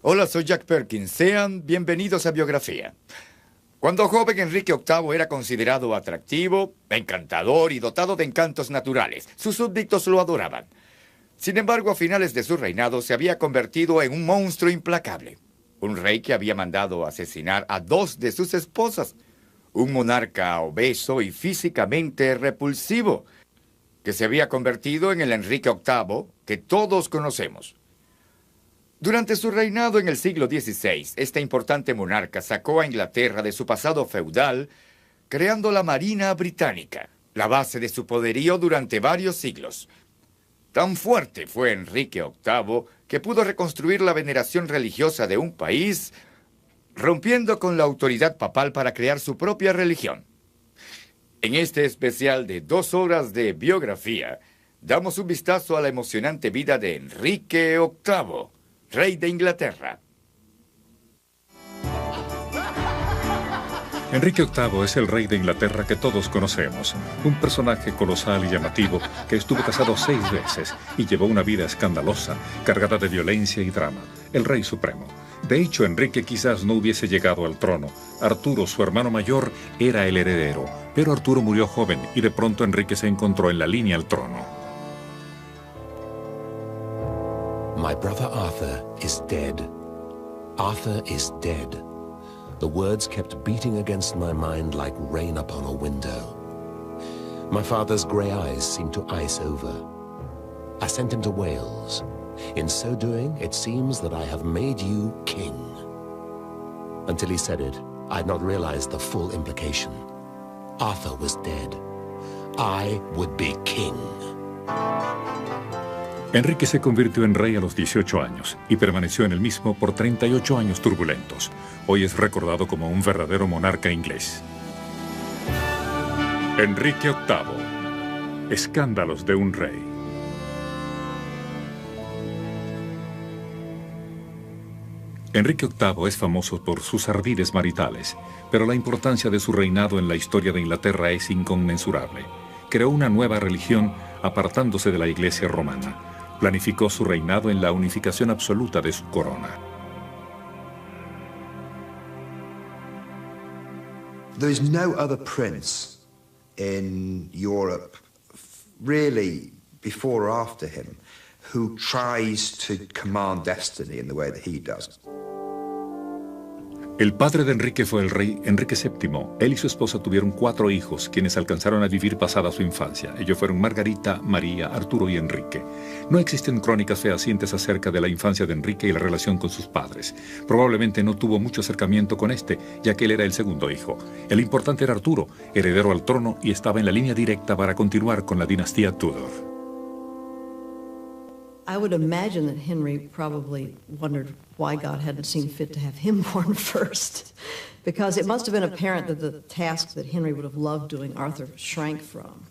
Hola, soy Jack Perkins. Sean bienvenidos a Biografía. Cuando joven, Enrique VIII era considerado atractivo, encantador y dotado de encantos naturales. Sus súbditos lo adoraban. Sin embargo, a finales de su reinado se había convertido en un monstruo implacable. Un rey que había mandado asesinar a 2 de sus esposas. Un monarca obeso y físicamente repulsivo, que se había convertido en el Enrique VIII que todos conocemos. Durante su reinado en el siglo XVI, este importante monarca sacó a Inglaterra de su pasado feudal, creando la Marina Británica, la base de su poderío durante varios siglos. Tan fuerte fue Enrique VIII que pudo reconstruir la veneración religiosa de un país, rompiendo con la autoridad papal para crear su propia religión. En este especial de 2 horas de biografía, damos un vistazo a la emocionante vida de Enrique VIII, rey de Inglaterra. Enrique VIII es el rey de Inglaterra que todos conocemos, un personaje colosal y llamativo que estuvo casado 6 veces y llevó una vida escandalosa, cargada de violencia y drama, el rey supremo. De hecho, Enrique quizás no hubiese llegado al trono. Arturo, su hermano mayor, era el heredero, pero Arturo murió joven y de pronto Enrique se encontró en la línea al trono. My brother Arthur is dead. Arthur is dead. The words kept beating against my mind like rain upon a window. My father's grey eyes seemed to ice over. I sent him to Wales. In so doing, it seems that I have made you king. Until he said it, I had not realized the full implication. Arthur was dead. I would be king. Enrique se convirtió en rey a los 18 años y permaneció en el mismo por 38 años turbulentos. Hoy es recordado como un verdadero monarca inglés. Enrique VIII. Escándalos de un rey. Enrique VIII es famoso por sus ardides maritales, pero la importancia de su reinado en la historia de Inglaterra es inconmensurable. Creó una nueva religión apartándose de la Iglesia romana. Planificó su reinado en la unificación absoluta de su corona. There is no other prince in Europe, really before or after him, who tries to command destiny in the way that he does. El padre de Enrique fue el rey Enrique VII. Él y su esposa tuvieron 4 hijos, quienes alcanzaron a vivir pasada su infancia. Ellos fueron Margarita, María, Arturo y Enrique. No existen crónicas fehacientes acerca de la infancia de Enrique y la relación con sus padres. Probablemente no tuvo mucho acercamiento con este, ya que él era el segundo hijo. El importante era Arturo, heredero al trono, y estaba en la línea directa para continuar con la dinastía Tudor. I would imagine that Henry probably wondered why God hadn't seen fit to have him born first, because it must have been apparent that the task that Henry would have loved doing, Arthur shrank from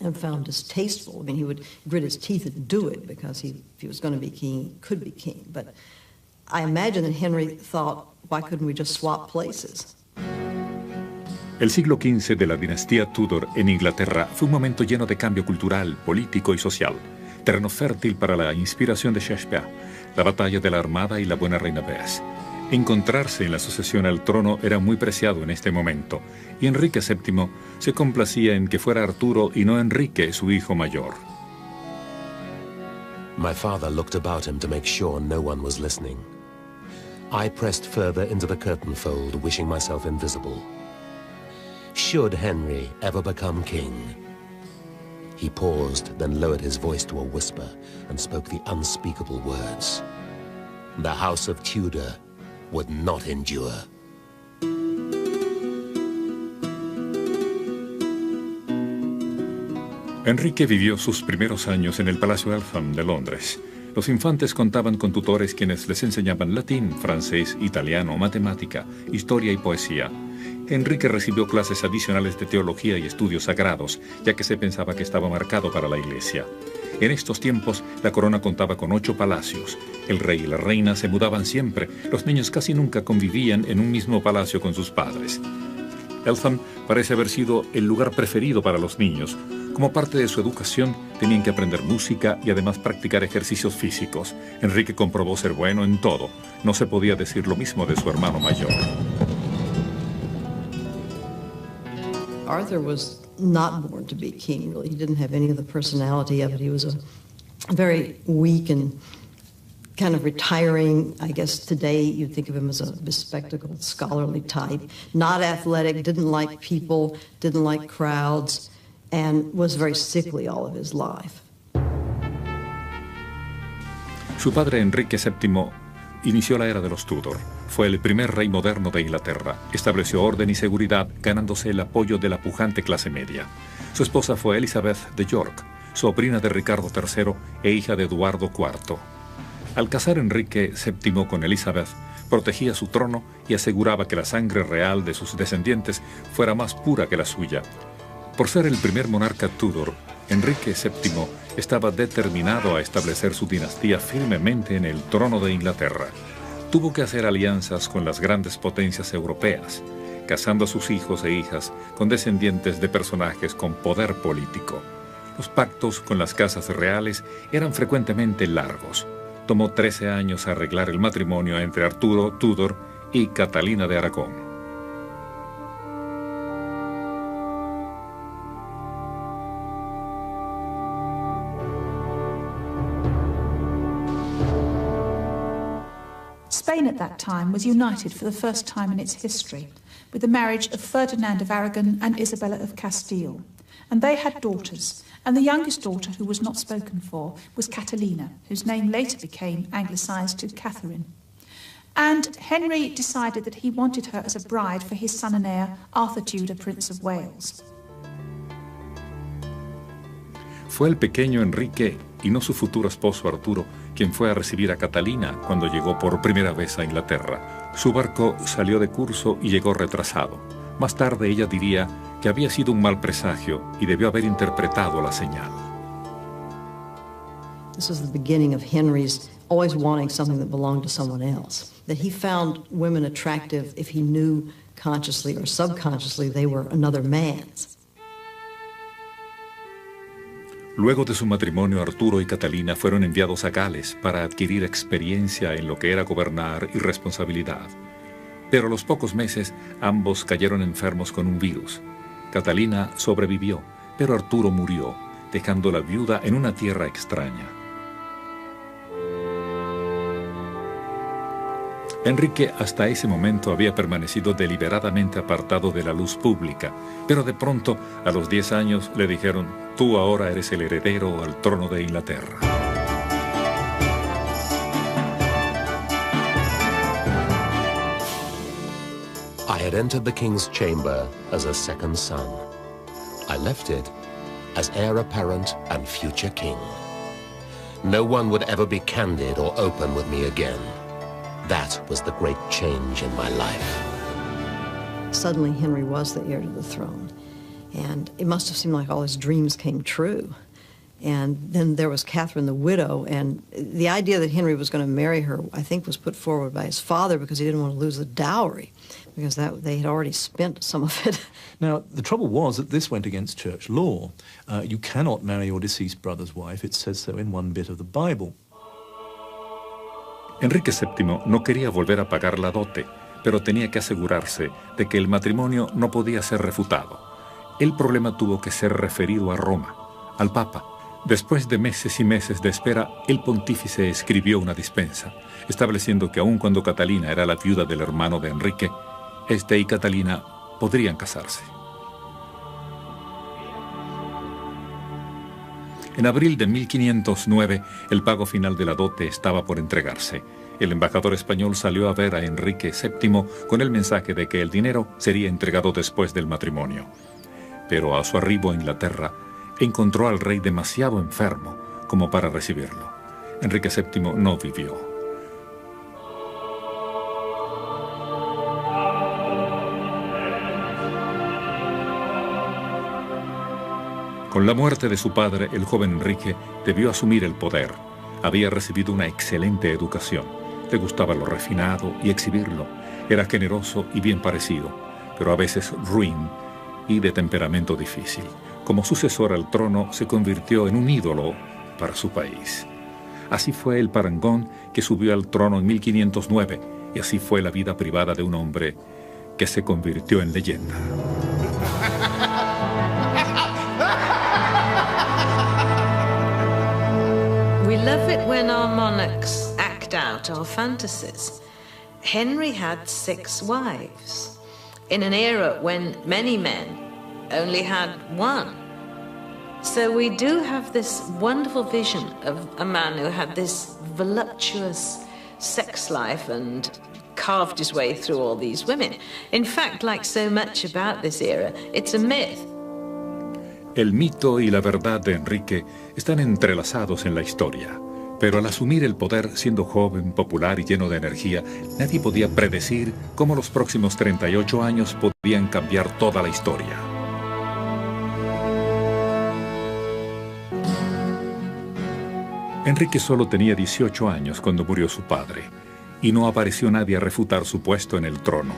and found distasteful. I mean, he would grit his teeth and do it because if he was going to be king, he could be king. But I imagine that Henry thought, why couldn't we just swap places? El siglo XV de la dinastía Tudor en Inglaterra fue un momento lleno de cambio cultural, político y social. Terreno fértil para la inspiración de Shakespeare, la batalla de la Armada y la buena reina Bess. Encontrarse en la sucesión al trono era muy preciado en este momento, y Enrique VII se complacía en que fuera Arturo y no Enrique, su hijo mayor. My father looked about him to make sure no one was listening. I pressed further into the curtain fold, wishing myself invisible. Should Henry ever become king? He paused, then lowered his voice to a whisper and spoke the unspeakable words. The House of Tudor would not endure. Enrique vivió sus primeros años en el Palacio Eltham de Londres. Los infantes contaban con tutores quienes les enseñaban latín, francés, italiano, matemática, historia y poesía. Enrique recibió clases adicionales de teología y estudios sagrados, ya que se pensaba que estaba marcado para la iglesia. En estos tiempos, la corona contaba con 8 palacios. El rey y la reina se mudaban siempre. Los niños casi nunca convivían en un mismo palacio con sus padres. Eltham parece haber sido el lugar preferido para los niños. Como parte de su educación, tenían que aprender música y además practicar ejercicios físicos. Enrique comprobó ser bueno en todo. No se podía decir lo mismo de su hermano mayor. Arthur was not born to be king, really. He didn't have any of the personality of it. He was a very weak and kind of retiring. I guess today you'd think of him as a bespectacled, scholarly type. Not athletic, didn't like people, didn't like crowds, and was very sickly all of his life. Su padre, Enrique VII, inició la era de los Tudor. Fue el primer rey moderno de Inglaterra. Estableció orden y seguridad, ganándose el apoyo de la pujante clase media. Su esposa fue Elizabeth de York, sobrina de Ricardo III e hija de Eduardo IV. Al casar Enrique VII con Elizabeth, protegía su trono y aseguraba que la sangre real de sus descendientes fuera más pura que la suya. Por ser el primer monarca Tudor, Enrique VII estaba determinado a establecer su dinastía firmemente en el trono de Inglaterra. Tuvo que hacer alianzas con las grandes potencias europeas, casando a sus hijos e hijas con descendientes de personajes con poder político. Los pactos con las casas reales eran frecuentemente largos. Tomó 13 años arreglar el matrimonio entre Arturo Tudor y Catalina de Aragón. Spain at that time was united for the first time in its history with the marriage of Ferdinand of Aragon and Isabella of Castile. And they had daughters, and the youngest daughter, who was not spoken for, was Catalina, whose name later became anglicised to Catherine. And Henry decided that he wanted her as a bride for his son and heir, Arthur Tudor, Prince of Wales. Fue el pequeño Enrique y no su futuro esposo Arturo quien fue a recibir a Catalina cuando llegó por primera vez a Inglaterra. Su barco salió de curso y llegó retrasado. Más tarde ella diría que había sido un mal presagio y debió haber interpretado la señal. This was the beginning of Henry's always wanting something that belonged to someone else. That he found women attractive if he knew consciously or subconsciously they were another man's. Luego de su matrimonio, Arturo y Catalina fueron enviados a Gales para adquirir experiencia en lo que era gobernar y responsabilidad. Pero a los pocos meses, ambos cayeron enfermos con un virus. Catalina sobrevivió, pero Arturo murió, dejándola viuda en una tierra extraña. Enrique hasta ese momento había permanecido deliberadamente apartado de la luz pública, pero de pronto, a los 10 años, le dijeron: tú ahora eres el heredero al trono de Inglaterra. I had entered the king's chamber as a second son. I left it as heir apparent and future king. No one would ever be candid or open with me again. That was the great change in my life. Suddenly, Henry was the heir to the throne. And it must have seemed like all his dreams came true. And then there was Catherine the widow, and the idea that Henry was going to marry her, I think, was put forward by his father because he didn't want to lose the dowry, because they had already spent some of it. Now, the trouble was that this went against church law. You cannot marry your deceased brother's wife. It says so in one bit of the Bible. Enrique VII no quería volver a pagar la dote, pero tenía que asegurarse de que el matrimonio no podía ser refutado. El problema tuvo que ser referido a Roma, al Papa. Después de meses y meses de espera, el pontífice escribió una dispensa, estableciendo que aun cuando Catalina era la viuda del hermano de Enrique, este y Catalina podrían casarse. En abril de 1509, el pago final de la dote estaba por entregarse. El embajador español salió a ver a Enrique VII con el mensaje de que el dinero sería entregado después del matrimonio. Pero a su arribo a Inglaterra, encontró al rey demasiado enfermo como para recibirlo. Enrique VII no vivió. Con la muerte de su padre, el joven Enrique debió asumir el poder. Había recibido una excelente educación. Le gustaba lo refinado y exhibirlo. Era generoso y bien parecido. pero a veces ruin y de temperamento difícil. Como sucesor al trono, se convirtió en un ídolo para su país. Así fue el parangón que subió al trono en 1509, y así fue la vida privada de un hombre que se convirtió en leyenda. We love it when our monarchs act out our fantasies. Henry had 6 wives, in an era when many men only had 1. So we do have this wonderful vision of a man who had this voluptuous sex life and carved his way through all these women. In fact, like so much about this era, it's a myth. El mito y la verdad de Enrique están entrelazados en la historia. Pero al asumir el poder siendo joven, popular y lleno de energía, nadie podía predecir cómo los próximos 38 años podían cambiar toda la historia. Enrique solo tenía 18 años cuando murió su padre, y no apareció nadie a refutar su puesto en el trono.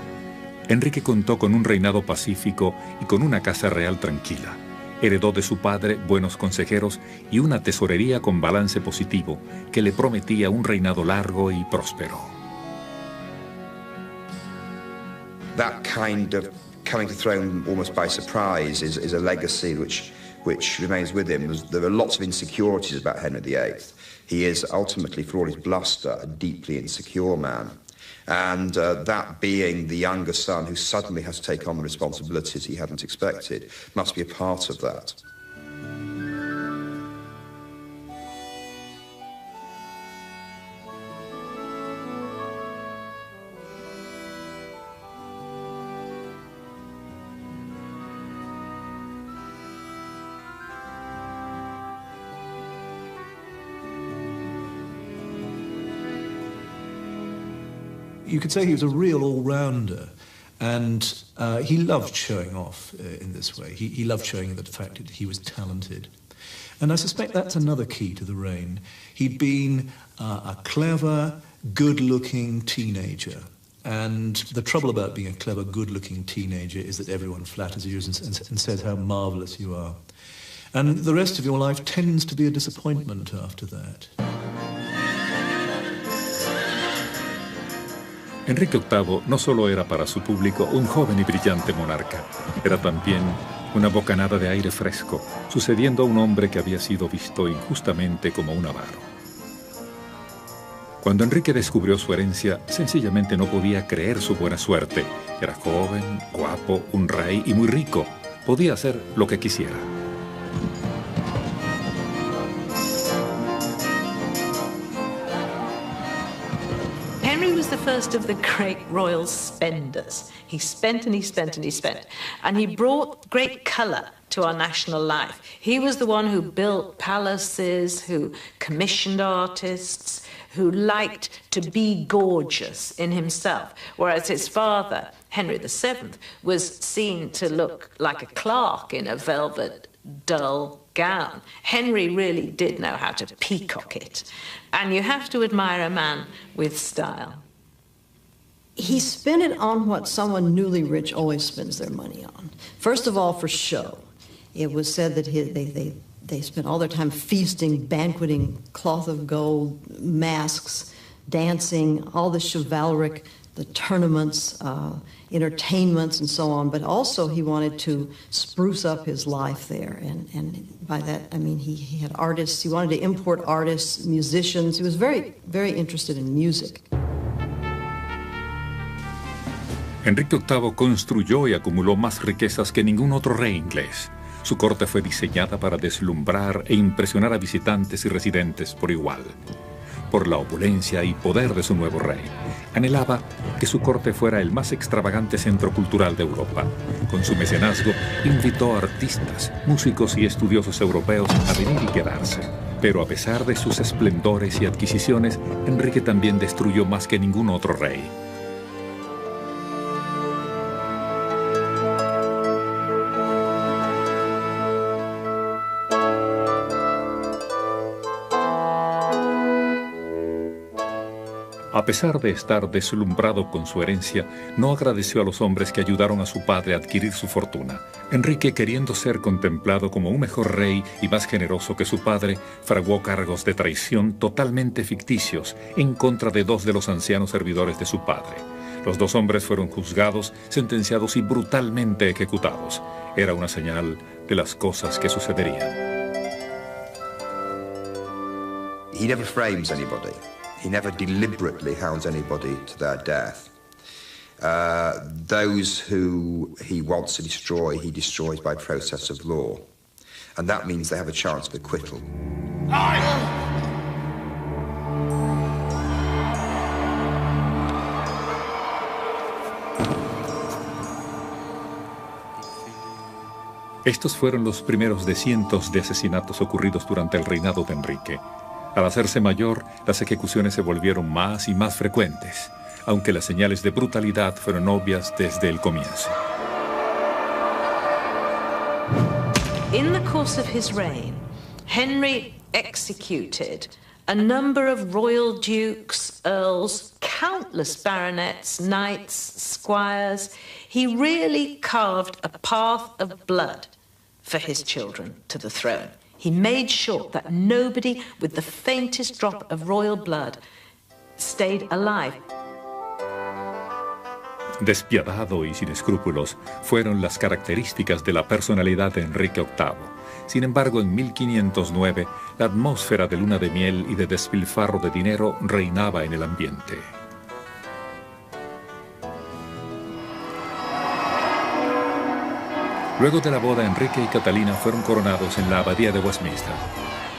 Enrique contó con un reinado pacífico y con una casa real tranquila. Heredó de su padre buenos consejeros y una tesorería con balance positivo que le prometía un reinado largo y próspero. That kind of coming to the throne almost by surprise is a legacy which remains with him. There are lots of insecurities about Henry VIII. He is ultimately, for all his bluster, a deeply insecure man. And that being the younger son who suddenly has to take on the responsibilities he hadn't expected must be a part of that. You could say he was a real all-rounder, and he loved showing off in this way. He loved showing the fact that he was talented. And I suspect that's another key to the reign. He'd been a clever, good-looking teenager. And the trouble about being a clever, good-looking teenager is that everyone flatters you and says how marvellous you are. And the rest of your life tends to be a disappointment after that. Enrique VIII no solo era para su público un joven y brillante monarca, era también una bocanada de aire fresco, sucediendo a un hombre que había sido visto injustamente como un avaro. Cuando Enrique descubrió su herencia, sencillamente no podía creer su buena suerte. Era joven, guapo, un rey y muy rico. Podía hacer lo que quisiera. Henry was the first of the great royal spenders. He spent and he spent and he spent. And he brought great colour to our national life. He was the one who built palaces, who commissioned artists, who liked to be gorgeous in himself, whereas his father, Henry VII, was seen to look like a clerk in a velvet, dull gown. Henry really did know how to peacock it. And you have to admire a man with style. He spent it on what someone newly rich always spends their money on. First of all, for show. It was said that they spent all their time feasting, banqueting, cloth of gold, masks, dancing, all the chivalric, the tournaments, entertainments, and so on. But also he wanted to spruce up his life there. And by that, I mean, he had artists. He wanted to import artists, musicians. He was very, very interested in music. Enrique VIII construyó y acumuló más riquezas que ningún otro rey inglés. Su corte fue diseñada para deslumbrar e impresionar a visitantes y residentes por igual. Por la opulencia y poder de su nuevo rey, anhelaba que su corte fuera el más extravagante centro cultural de Europa. Con su mecenazgo, invitó a artistas, músicos y estudiosos europeos a venir y quedarse. Pero a pesar de sus esplendores y adquisiciones, Enrique también destruyó más que ningún otro rey. A pesar de estar deslumbrado con su herencia, no agradeció a los hombres que ayudaron a su padre a adquirir su fortuna. Enrique, queriendo ser contemplado como un mejor rey y más generoso que su padre, fraguó cargos de traición totalmente ficticios en contra de 2 de los ancianos servidores de su padre. Los 2 hombres fueron juzgados, sentenciados y brutalmente ejecutados. Era una señal de las cosas que sucederían. He never frames anybody. He never deliberately hounds anybody to their death. Those who he wants to destroy, he destroys by process of law. And that means they have a chance of acquittal. Estos fueron los primeros de cientos de asesinatos ocurridos durante el reinado de Enrique. Al hacerse mayor, las ejecuciones se volvieron más y más frecuentes, aunque las señales de brutalidad fueron obvias desde el comienzo. In the course of his reign, Henry executed a number of royal dukes, earls, countless baronets, knights, squires. He really carved a path of blood for his children to the throne. He made sure that nobody with the faintest drop of royal blood stayed alive. Despiadado y sin escrúpulos fueron las características de la personalidad de Enrique VIII. Sin embargo, en 1509, la atmósfera de luna de miel y de despilfarro de dinero reinaba en el ambiente. Luego de la boda, Enrique y Catalina fueron coronados en la abadía de Westminster.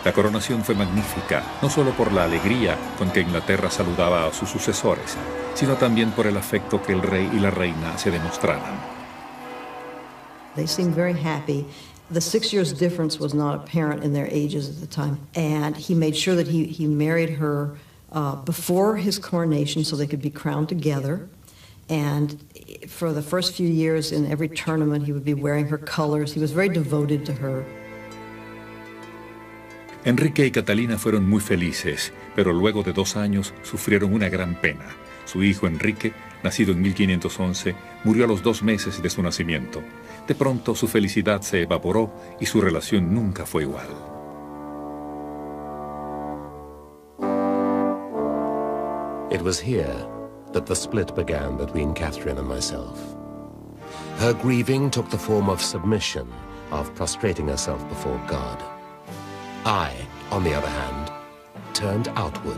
La coronación fue magnífica, no solo por la alegría con que Inglaterra saludaba a sus sucesores, sino también por el afecto que el rey y la reina se demostraran. They seemed very happy. The 6 years difference was not apparent in their ages at the time. And he made sure that he married her before his coronation so they could be crowned together. And for the first few years in every tournament, he would be wearing her colors. He was very devoted to her. Enrique y Catalina fueron muy felices, pero luego de 2 años sufrieron una gran pena. Su hijo Enrique, nacido en 1511, murió a los 2 meses de su nacimiento. De pronto su felicidad se evaporó y su relación nunca fue igual. It was here that the split began between Catherine and myself. Her grieving took the form of submission, of prostrating herself before God. I, on the other hand, turned outward.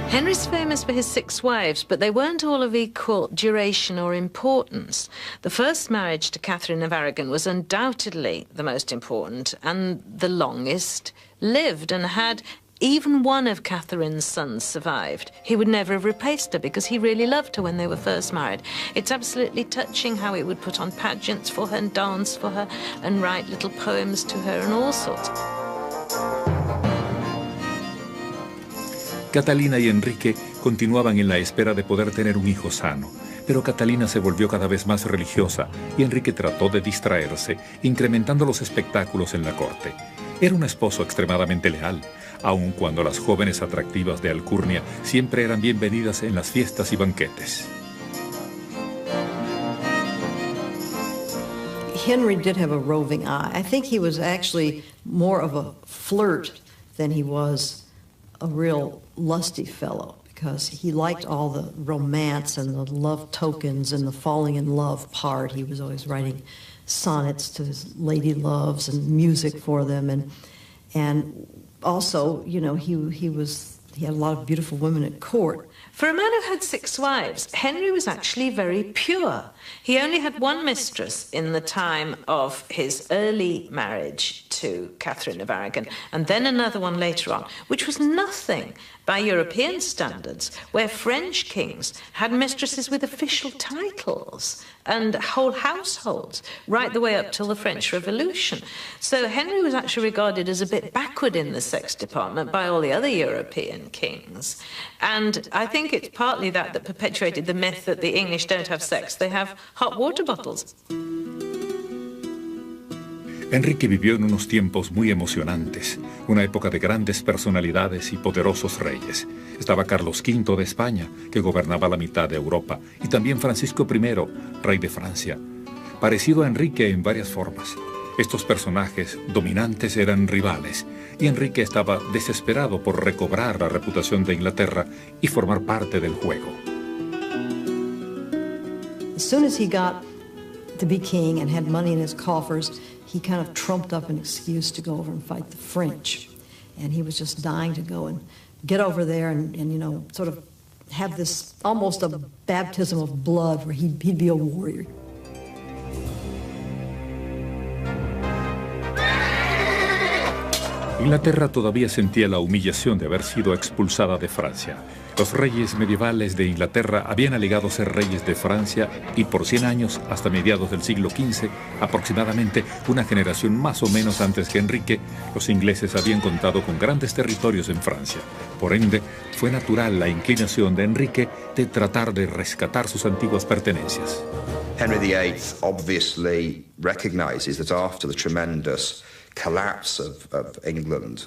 Henry's famous for his 6 wives, but they weren't all of equal duration or importance. The first marriage to Catherine of Aragon was undoubtedly the most important and the longest lived, and had even one of Catherine's sons survived, he would never have replaced her because he really loved her when they were first married. It's absolutely touching how he would put on pageants for her and dance for her and write little poems to her and all sorts. Catalina y Enrique continuaban en la espera de poder tener un hijo sano, pero Catalina se volvió cada vez más religiosa y Enrique trató de distraerse, incrementando los espectáculos en la corte. Era un esposo extremadamente leal, aun cuando las jóvenes atractivas de Alcurnia siempre eran bienvenidas en las fiestas y banquetes. Henry did have a roving eye. I think he was actually more of a flirt than he was a real lusty fellow, because he liked all the romance and the love tokens and the falling in love part. He was always writing sonnets to his lady loves and music for them, and also, you know, he had a lot of beautiful women at court. For a man who had 6 wives, Henry was actually very pure. He only had one mistress in the time of his early marriage to Catherine of Aragon, and then another one later on, which was nothing by European standards, where French kings had mistresses with official titles and whole households, right the way up till the French Revolution. So Henry was actually regarded as a bit backward in the sex department by all the other European kings. And I think it's partly that perpetuated the myth that the English don't have sex, they have hot water bottles. Enrique vivió en unos tiempos muy emocionantes, una época de grandes personalidades y poderosos reyes. Estaba Carlos V de España, que gobernaba la mitad de Europa, y también Francisco I, rey de Francia, parecido a Enrique en varias formas. Estos personajes dominantes eran rivales, y Enrique estaba desesperado por recobrar la reputación de Inglaterra y formar parte del juego. As soon as he got to be king and had money in his coffers, he kind of trumped up an excuse to go over and fight the French. And he was just dying to go and get over there and you know, sort of have this almost a baptism of blood where he'd be a warrior. Inglaterra todavía sentía la humillación de haber sido expulsada de Francia. Los reyes medievales de Inglaterra habían alegado ser reyes de Francia y por 100 años, hasta mediados del siglo XV, aproximadamente una generación más o menos antes que Enrique, los ingleses habían contado con grandes territorios en Francia. Por ende, fue natural la inclinación de Enrique de tratar de rescatar sus antiguas pertenencias. Henry VIII obviously recognizes that after the tremendous collapse of England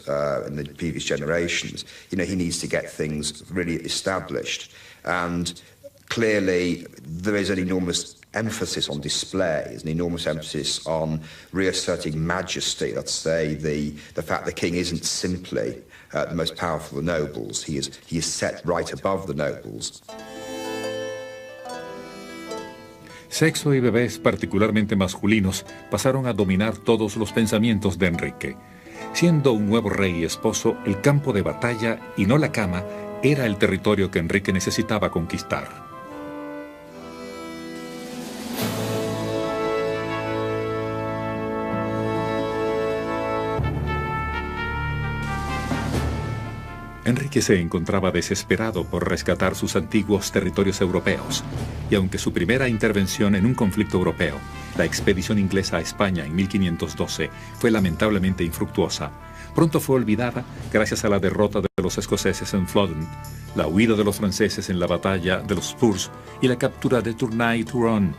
in the previous generations, you know, he needs to get things really established. And clearly there is an enormous emphasis on display, there's an enormous emphasis on reasserting majesty. Let's say the fact the king isn't simply the most powerful of the nobles, he is set right above the nobles. Sexo y bebés, particularmente masculinos, pasaron a dominar todos los pensamientos de Enrique. Siendo un nuevo rey y esposo, el campo de batalla, y no la cama, era el territorio que Enrique necesitaba conquistar. Enrique se encontraba desesperado por rescatar sus antiguos territorios europeos, y aunque su primera intervención en un conflicto europeo, la expedición inglesa a España en 1512, fue lamentablemente infructuosa, pronto fue olvidada gracias a la derrota de los escoceses en Flodden, la huida de los franceses en la batalla de los Spurs y la captura de Tournai y Toulon.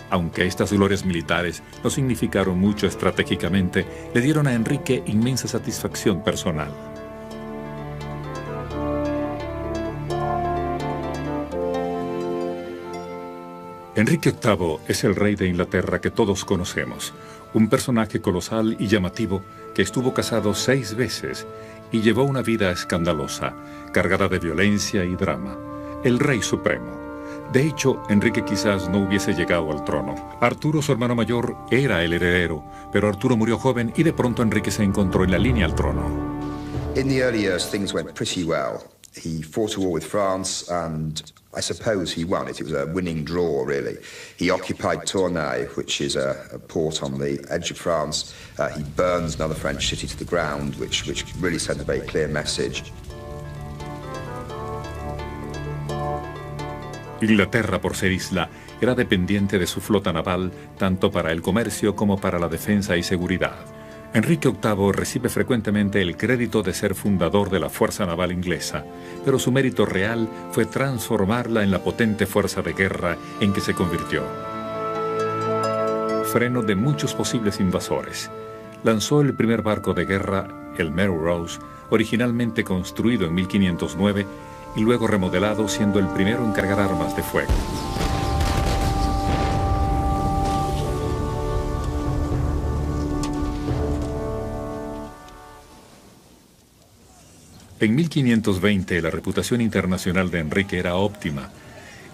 Aunque estas glorias militares no significaron mucho estratégicamente, le dieron a Enrique inmensa satisfacción personal. Enrique VIII es el rey de Inglaterra que todos conocemos, un personaje colosal y llamativo que estuvo casado 6 veces y llevó una vida escandalosa, cargada de violencia y drama. El rey supremo. De hecho, Enrique quizás no hubiese llegado al trono. Arturo, su hermano mayor, era el heredero, pero Arturo murió joven y de pronto Enrique se encontró en la línea al trono. In the early years, things went pretty well. He fought a war with France, and I suppose he won it. It was a winning draw, really. He occupied Tournai, which is a port on the edge of France. He burns another French city to the ground, which really sent a very clear message. Inglaterra, por ser isla, era dependiente de su flota naval, tanto para el comercio como para la defensa y seguridad. Enrique VIII recibe frecuentemente el crédito de ser fundador de la Fuerza Naval Inglesa, pero su mérito real fue transformarla en la potente fuerza de guerra en que se convirtió. Freno de muchos posibles invasores. Lanzó el primer barco de guerra, el Melrose, originalmente construido en 1509 y luego remodelado, siendo el primero en cargar armas de fuego. En 1520 la reputación internacional de Enrique era óptima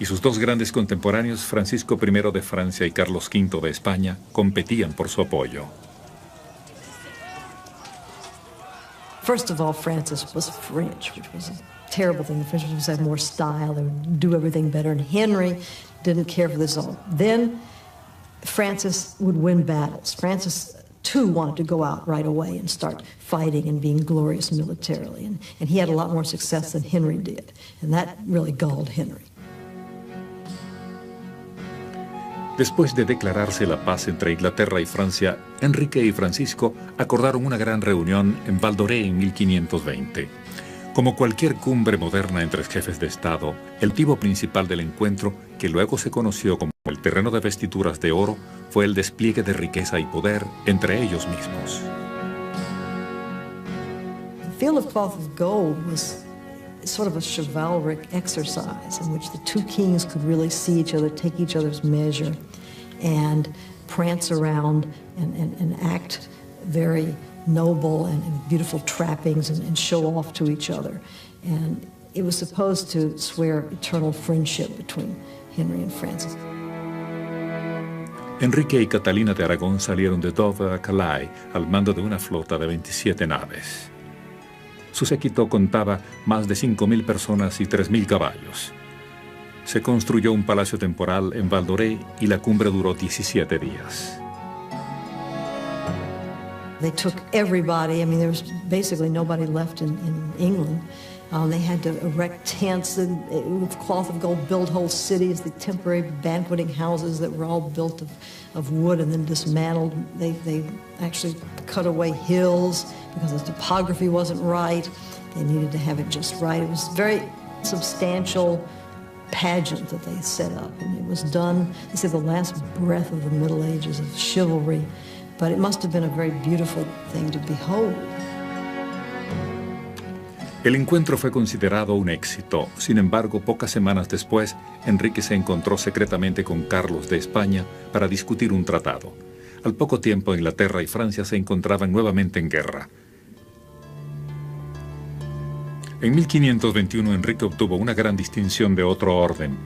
y sus dos grandes contemporáneos, Francisco I de Francia y Carlos V de España, competían por su apoyo. First of all, Francis was French, which was a terrible thing. The French would have more style, they would do everything better, and Henry didn't care for this all. Then Francis would win battles. Francis too wanted to go out right away and start fighting and being glorious militarily. And he had a lot more success than Henry did. And that really galled Henry. Después de declararse la paz entre Inglaterra y Francia, Enrique y Francisco acordaron una gran reunión en Val d'Orée en 1520. Como cualquier cumbre moderna entre jefes de Estado, el motivo principal del encuentro, que luego se conoció como el terreno de vestiduras de oro, fue el despliegue de riqueza y poder entre ellos mismos. The Field of Cloth of Gold was sort of a chivalric exercise in which the two kings could really see each other, take each other's measure, and prance around and act very noble and beautiful trappings and show off to each other. And it was supposed to swear eternal friendship between Henry and Francis. Enrique y Catalina de Aragón salieron de Dover a Calais al mando de una flota de 27 naves. Su séquito contaba más de 5.000 personas y 3.000 caballos. Se construyó un palacio temporal en Val d'Orée y la cumbre duró 17 días. They took everybody. I mean, there was basically nobody left in England. They had to erect tents with cloth of gold, build whole cities, the temporary banqueting houses that were all built of wood and then dismantled. They actually cut away hills because the topography wasn't right. They needed to have it just right. It was a very substantial pageant that they set up, and it was done, they said, the last breath of the Middle Ages of chivalry, but it must have been a very beautiful thing to behold. El encuentro fue considerado un éxito. Sin embargo, pocas semanas después, Enrique se encontró secretamente con Carlos de España para discutir un tratado. Al poco tiempo, Inglaterra y Francia se encontraban nuevamente en guerra. En 1521, Enrique obtuvo una gran distinción de otro orden,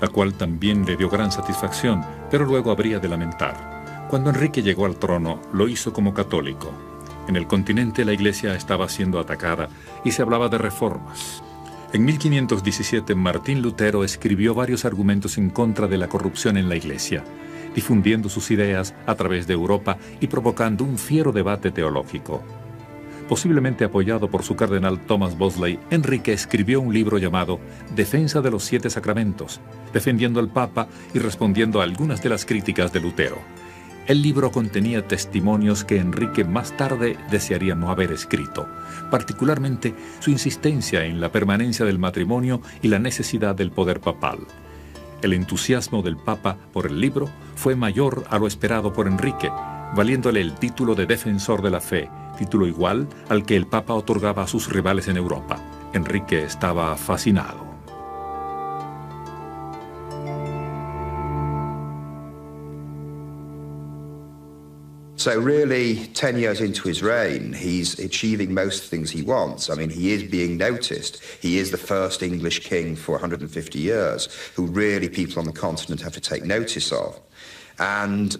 la cual también le dio gran satisfacción, pero luego habría de lamentar. Cuando Enrique llegó al trono, lo hizo como católico. En el continente la iglesia estaba siendo atacada y se hablaba de reformas. En 1517 Martín Lutero escribió varios argumentos en contra de la corrupción en la iglesia, difundiendo sus ideas a través de Europa y provocando un fiero debate teológico. Posiblemente apoyado por su cardenal Thomas Bosley, Enrique escribió un libro llamado Defensa de los 7 Sacramentos, defendiendo al Papa y respondiendo a algunas de las críticas de Lutero. El libro contenía testimonios que Enrique más tarde desearía no haber escrito, particularmente su insistencia en la permanencia del matrimonio y la necesidad del poder papal. El entusiasmo del Papa por el libro fue mayor a lo esperado por Enrique, valiéndole el título de defensor de la fe, título igual al que el Papa otorgaba a sus rivales en Europa. Enrique estaba fascinado. So really, 10 years into his reign, he's achieving most things he wants. I mean, he is being noticed. He is the first English king for 150 years, who really people on the continent have to take notice of. And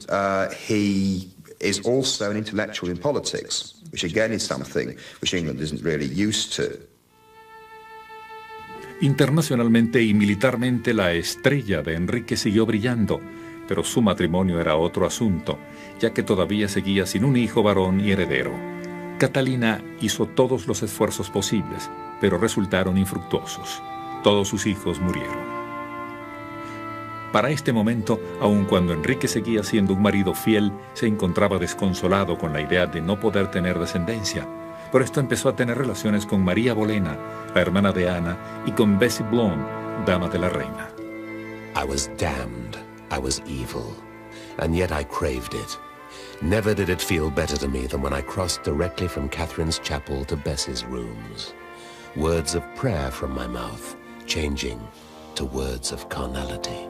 he is also an intellectual in politics, which again is something which England isn't really used to. Internacionalmente y militarmente la estrella de Enrique siguió brillando, pero su matrimonio era otro asunto, ya que todavía seguía sin un hijo varón y heredero. Catalina hizo todos los esfuerzos posibles, pero resultaron infructuosos. Todos sus hijos murieron. Para este momento, aun cuando Enrique seguía siendo un marido fiel, se encontraba desconsolado con la idea de no poder tener descendencia. Por esto empezó a tener relaciones con María Bolena, la hermana de Ana, y con Bessie Blonde, dama de la reina. I was damned. I was evil, and yet I craved it. Never did it feel better to me than when I crossed directly from Catherine's chapel to Bessie's rooms. Words of prayer from my mouth, changing to words of carnality.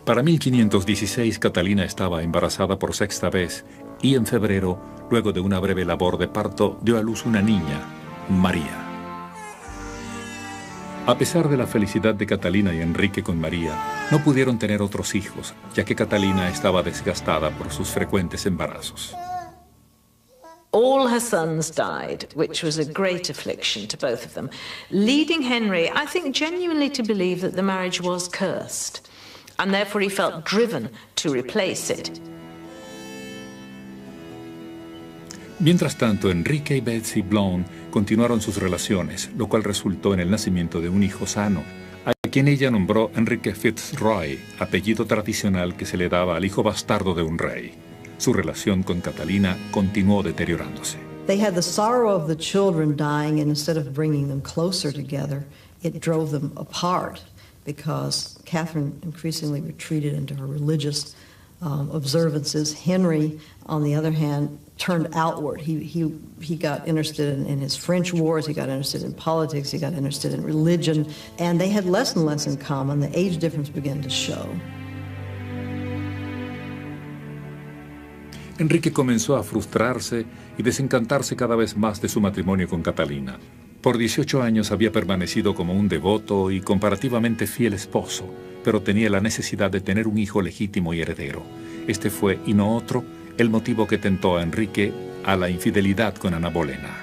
Para 1516, Catalina estaba embarazada por sexta vez y en febrero, luego de una breve labor de parto, dio a luz una niña, María. A pesar de la felicidad de Catalina y Enrique con María, no pudieron tener otros hijos, ya que Catalina estaba desgastada por sus frecuentes embarazos. All her sons died, which was a great affliction to both of them, leading Henry, I think, genuinely to believe that the marriage was cursed, and therefore he felt driven to replace it. Mientras tanto, Enrique y Bessie Blonde continuaron sus relaciones, lo cual resultó en el nacimiento de un hijo sano, a quien ella nombró Enrique Fitzroy, apellido tradicional que se le daba al hijo bastardo de un rey. Su relación con Catalina continuó deteriorándose. They had the sorrow of the children dying, and instead of bringing them closer together, it drove them apart. because Catherine increasingly retreated into her religious observances. Henry, on the other hand, turned outward. He got interested in his French wars, he got interested in politics, he got interested in religion, and they had less and less in common. The age difference began to show. Enrique comenzó a frustrarse y desencantarse cada vez más de su matrimonio con Catalina. Por 18 años había permanecido como un devoto y comparativamente fiel esposo, pero tenía la necesidad de tener un hijo legítimo y heredero. Este fue, y no otro, el motivo que tentó a Enrique a la infidelidad con Ana Bolena.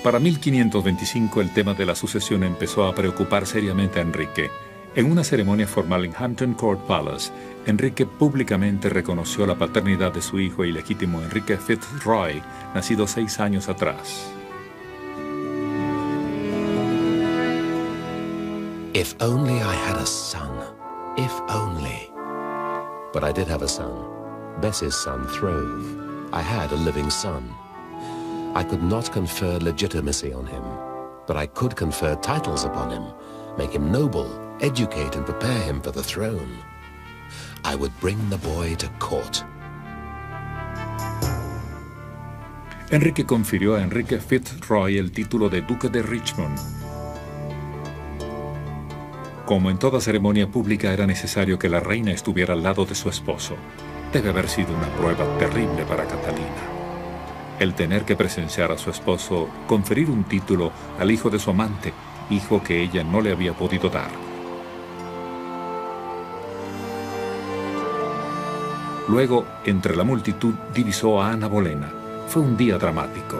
Para 1525 el tema de la sucesión empezó a preocupar seriamente a Enrique. En una ceremonia formal en Hampton Court Palace, Enrique públicamente reconoció la paternidad de su hijo ilegítimo Enrique Fitzroy, nacido 6 años atrás. If only I had a son. If only. But I did have a son. Bess's son, Throve. I had a living son. I could not confer legitimacy on him, but I could confer titles upon him, make him noble, educate and prepare him for the throne. I would bring the boy to court. Enrique confirió a Enrique Fitzroy el título de Duque de Richmond. Como en toda ceremonia pública era necesario que la reina estuviera al lado de su esposo. Debe haber sido una prueba terrible para Catalina. El tener que presenciar a su esposo conferir un título al hijo de su amante, hijo que ella no le había podido dar. Luego, entre la multitud, divisó a Ana Bolena. Fue un día dramático.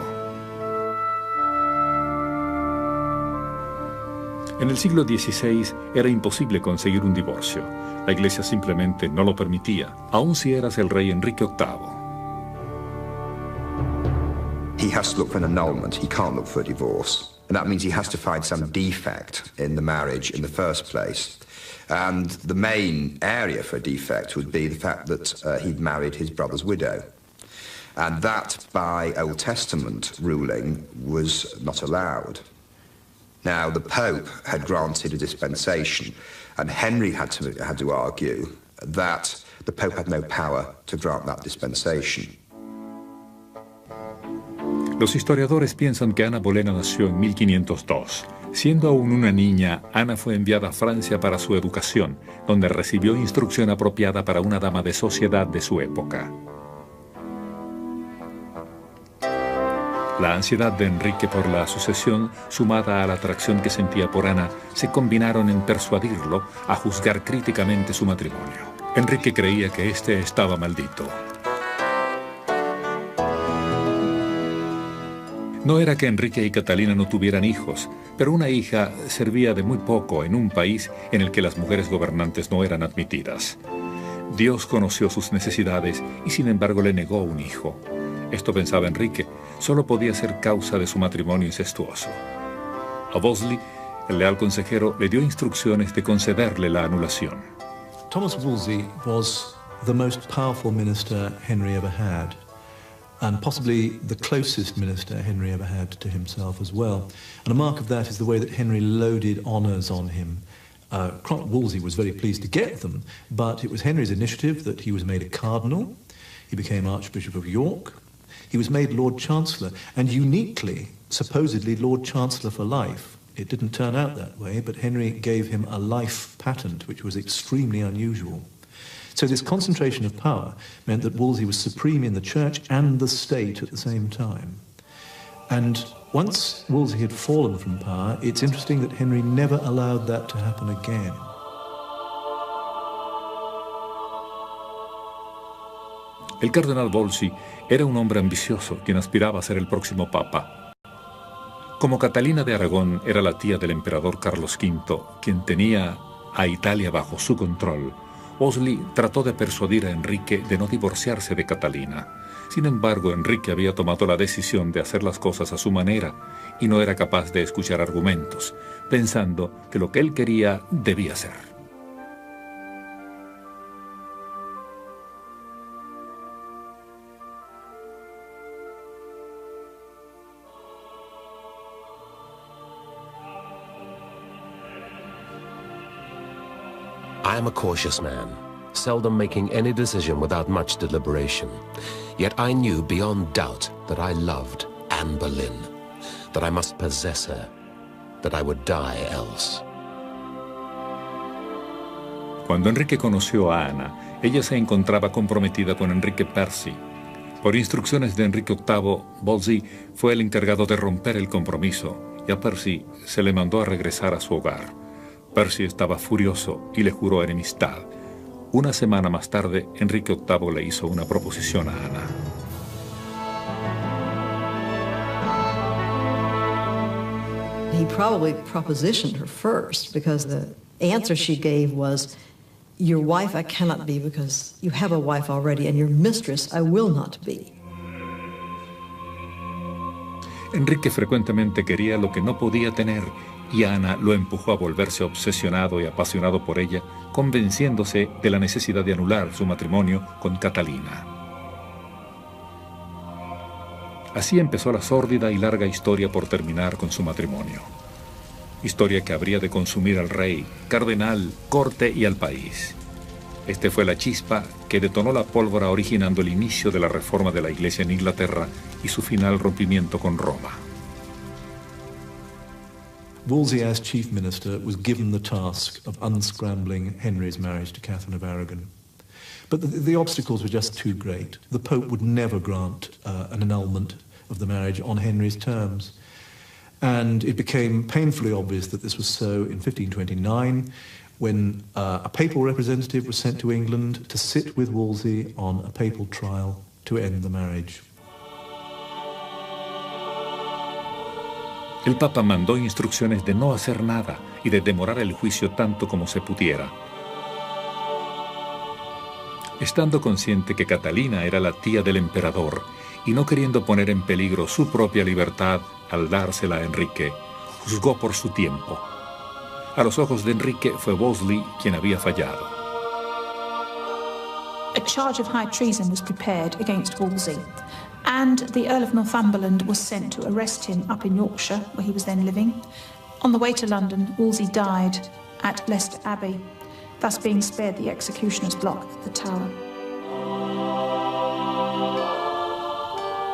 En el siglo XVI era imposible conseguir un divorcio. La Iglesia simplemente no lo permitía, aun si eras el rey Enrique VIII. He has to look for an annulment. He can't look for a divorce. And that means he has to find some defect in the marriage in the first place. And the main area for a defect would be the fact that he'd married his brother's widow. And that, by Old Testament ruling, was not allowed. Now, the Pope had granted a dispensation, and Henry had to argue that the Pope had no power to grant that dispensation. Los historiadores piensan que Ana Bolena nació en 1502. Siendo aún una niña, Ana fue enviada a Francia para su educación, donde recibió instrucción apropiada para una dama de sociedad de su época. La ansiedad de Enrique por la sucesión, sumada a la atracción que sentía por Ana, se combinaron en persuadirlo a juzgar críticamente su matrimonio. Enrique creía que éste estaba maldito. No era que Enrique y Catalina no tuvieran hijos, pero una hija servía de muy poco en un país en el que las mujeres gobernantes no eran admitidas. Dios conoció sus necesidades y sin embargo le negó un hijo. Esto pensaba Enrique, solo podía ser causa de su matrimonio incestuoso. A Wolsey, el leal consejero, le dio instrucciones de concederle la anulación. Thomas Wolsey was the most powerful minister Henry ever had, and possibly the closest minister Henry ever had to himself as well. And a mark of that is the way that Henry loaded honours on him. Wolsey was very pleased to get them, but it was Henry's initiative that he was made a cardinal, he became Archbishop of York, he was made Lord Chancellor, and uniquely, supposedly Lord Chancellor for life. It didn't turn out that way, but Henry gave him a life patent, which was extremely unusual. So this concentration of power meant that Wolsey was supreme in the church and the state at the same time. And once Wolsey had fallen from power, it's interesting that Henry never allowed that to happen again. El cardenal Wolsey era un hombre ambicioso, quien aspiraba a ser el próximo papa. Como Catalina de Aragón era la tía del emperador Carlos V, quien tenía a Italia bajo su control, Wolsey trató de persuadir a Enrique de no divorciarse de Catalina. Sin embargo, Enrique había tomado la decisión de hacer las cosas a su manera y no era capaz de escuchar argumentos, pensando que lo que él quería debía ser. I am a cautious man, seldom making any decision without much deliberation. Yet I knew beyond doubt that I loved Anne Boleyn, that I must possess her, that I would die else. Cuando Enrique conoció a Ana, ella se encontraba comprometida con Enrique Percy. Por instrucciones de Enrique VIII, Wolsey fue el encargado de romper el compromiso y a Percy se le mandó a regresar a su hogar. Percy estaba furioso y le juró enemistad. Una semana más tarde, Enrique VIII le hizo una proposición a Ana. He probably propositioned her first because the answer she gave was, "Your wife I cannot be because you have a wife already, and your mistress I will not be." Enrique frecuentemente quería lo que no podía tener y Ana lo empujó a volverse obsesionado y apasionado por ella, convenciéndose de la necesidad de anular su matrimonio con Catalina. Así empezó la sórdida y larga historia por terminar con su matrimonio. Historia que habría de consumir al rey, cardenal, corte y al país. Este fue la chispa que detonó la pólvora originando el inicio de la reforma de la Iglesia en Inglaterra y su final rompimiento con Roma. Wolsey, as chief minister, was given the task of unscrambling Henry's marriage to Catherine of Aragon. But the obstacles were just too great. The Pope would never grant an annulment of the marriage on Henry's terms. And it became painfully obvious that this was so in 1529, when a papal representative was sent to England to sit with Wolsey on a papal trial to end the marriage. El Papa mandó instrucciones de no hacer nada y de demorar el juicio tanto como se pudiera. Estando consciente que Catalina era la tía del emperador y no queriendo poner en peligro su propia libertad al dársela a Enrique, juzgó por su tiempo. A los ojos de Enrique fue Wolsey quien había fallado. A charge of high treason was prepared against Wolsey, and the Earl of Northumberland was sent to arrest him up in Yorkshire, where he was then living. On the way to London, Wolsey died at Leicester Abbey, thus being spared the executioner's block at the Tower.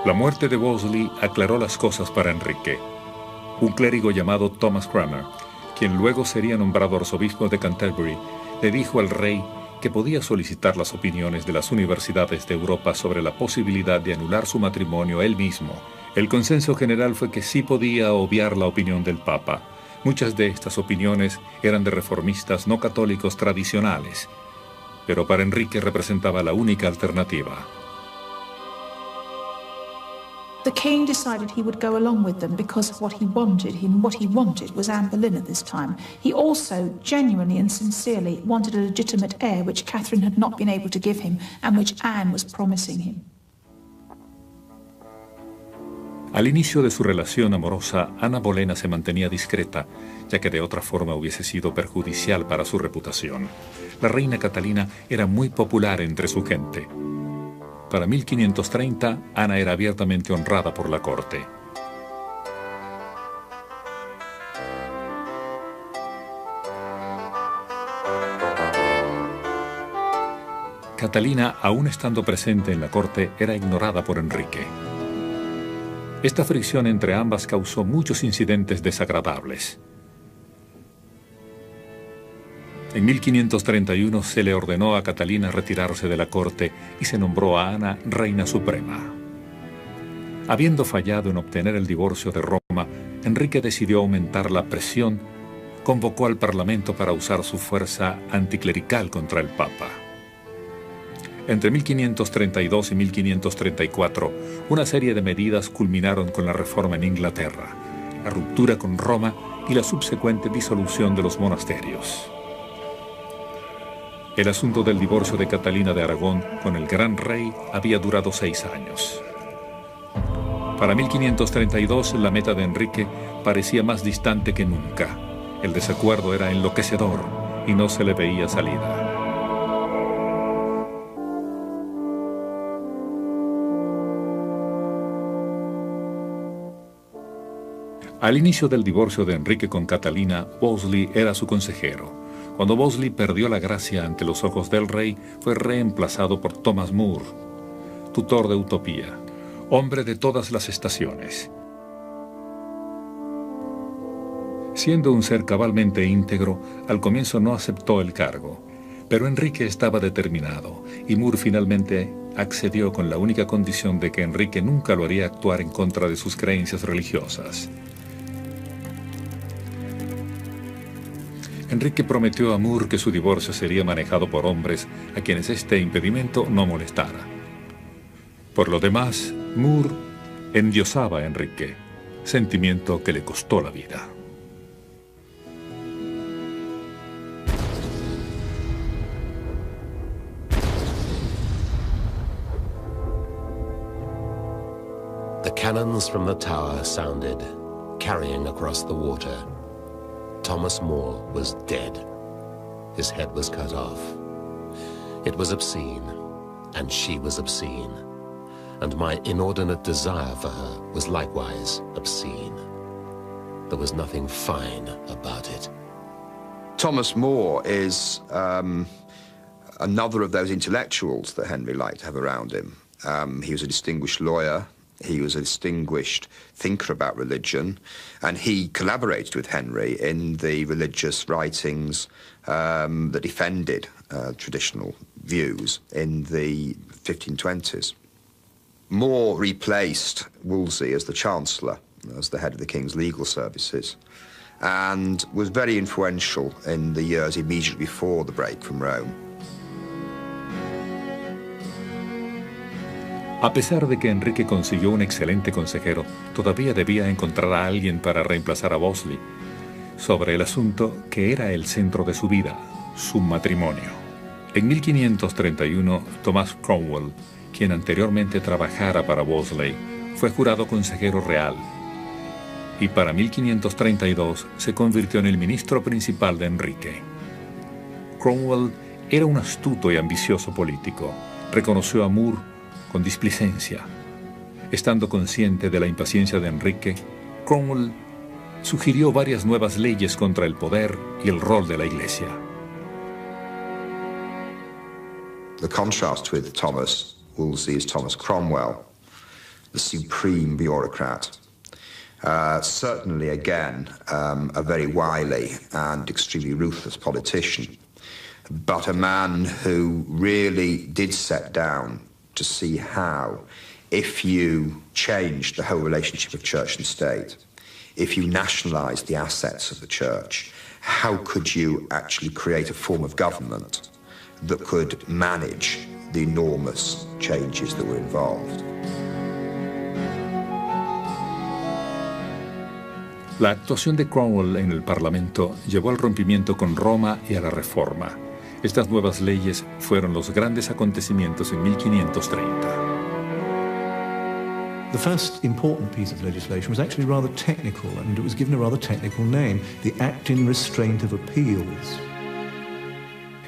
La muerte de Wolsey aclaró las cosas para Enrique. Un clérigo llamado Thomas Cranmer, quien luego sería nombrado arzobispo de Canterbury, le dijo al rey que podía solicitar las opiniones de las universidades de Europa sobre la posibilidad de anular su matrimonio él mismo. El consenso general fue que sí podía obviar la opinión del Papa. Muchas de estas opiniones eran de reformistas no católicos tradicionales, pero para Enrique representaba la única alternativa. The king decided he would go along with them because of what he wanted. What he wanted was Anne Boleyn at this time. He also genuinely and sincerely wanted a legitimate heir which Catherine had not been able to give him and which Anne was promising him. Al inicio de su relación amorosa, Ana Bolena se mantenía discreta, ya que de otra forma hubiese sido perjudicial para su reputación. La reina Catalina era muy popular entre su gente. Para 1530, Ana era abiertamente honrada por la corte. Catalina, aún estando presente en la corte, era ignorada por Enrique. Esta fricción entre ambas causó muchos incidentes desagradables. En 1531 se le ordenó a Catalina retirarse de la corte y se nombró a Ana reina suprema. Habiendo fallado en obtener el divorcio de Roma, Enrique decidió aumentar la presión, convocó al Parlamento para usar su fuerza anticlerical contra el Papa. Entre 1532 y 1534, una serie de medidas culminaron con la reforma en Inglaterra, la ruptura con Roma y la subsecuente disolución de los monasterios. El asunto del divorcio de Catalina de Aragón con el gran rey había durado 6 años. Para 1532, la meta de Enrique parecía más distante que nunca. El desacuerdo era enloquecedor y no se le veía salida. Al inicio del divorcio de Enrique con Catalina, Wolsey era su consejero. Cuando Wolsey perdió la gracia ante los ojos del rey, fue reemplazado por Thomas More, tutor de Utopía, hombre de todas las estaciones. Siendo un ser cabalmente íntegro, al comienzo no aceptó el cargo, pero Enrique estaba determinado y More finalmente accedió con la única condición de que Enrique nunca lo haría actuar en contra de sus creencias religiosas. Enrique prometió a More que su divorcio sería manejado por hombres a quienes este impedimento no molestara. Por lo demás, More endiosaba a Enrique, sentimiento que le costó la vida. The cannons from the tower sounded, carrying across the water. Thomas More was dead. His head was cut off. It was obscene, and she was obscene. And my inordinate desire for her was likewise obscene. There was nothing fine about it. Thomas More is another of those intellectuals that Henry liked to have around him. He was a distinguished lawyer. He was a distinguished thinker about religion, and he collaborated with Henry in the religious writings that defended traditional views in the 1520s. More replaced Wolsey as the Chancellor, as the head of the King's legal services, and was very influential in the years immediately before the break from Rome. A pesar de que Enrique consiguió un excelente consejero, todavía debía encontrar a alguien para reemplazar a Wolsey sobre el asunto que era el centro de su vida, su matrimonio. En 1531, Thomas Cromwell, quien anteriormente trabajara para Wolsey, fue jurado consejero real y para 1532 se convirtió en el ministro principal de Enrique. Cromwell era un astuto y ambicioso político. Reconoció a More con displicencia. Estando consciente de la impaciencia de Enrique, Cromwell sugirió varias nuevas leyes contra el poder y el rol de la Iglesia. The contrast with Thomas Wolsey is Thomas Cromwell, the supreme bureaucrat. Certainly, again, a very wily and extremely ruthless politician, but a man who really did set down to see how, if you changed the whole relationship of church and state, if you nationalized the assets of the church, how could you actually create a form of government that could manage the enormous changes that were involved? La actuación de Cromwell en el Parlamento llevó al rompimiento con Roma y a la Reforma. Estas nuevas leyes fueron los grandes acontecimientos en 1530. The first important piece of legislation was actually rather technical, and it was given a rather technical name, the Act in Restraint of Appeals.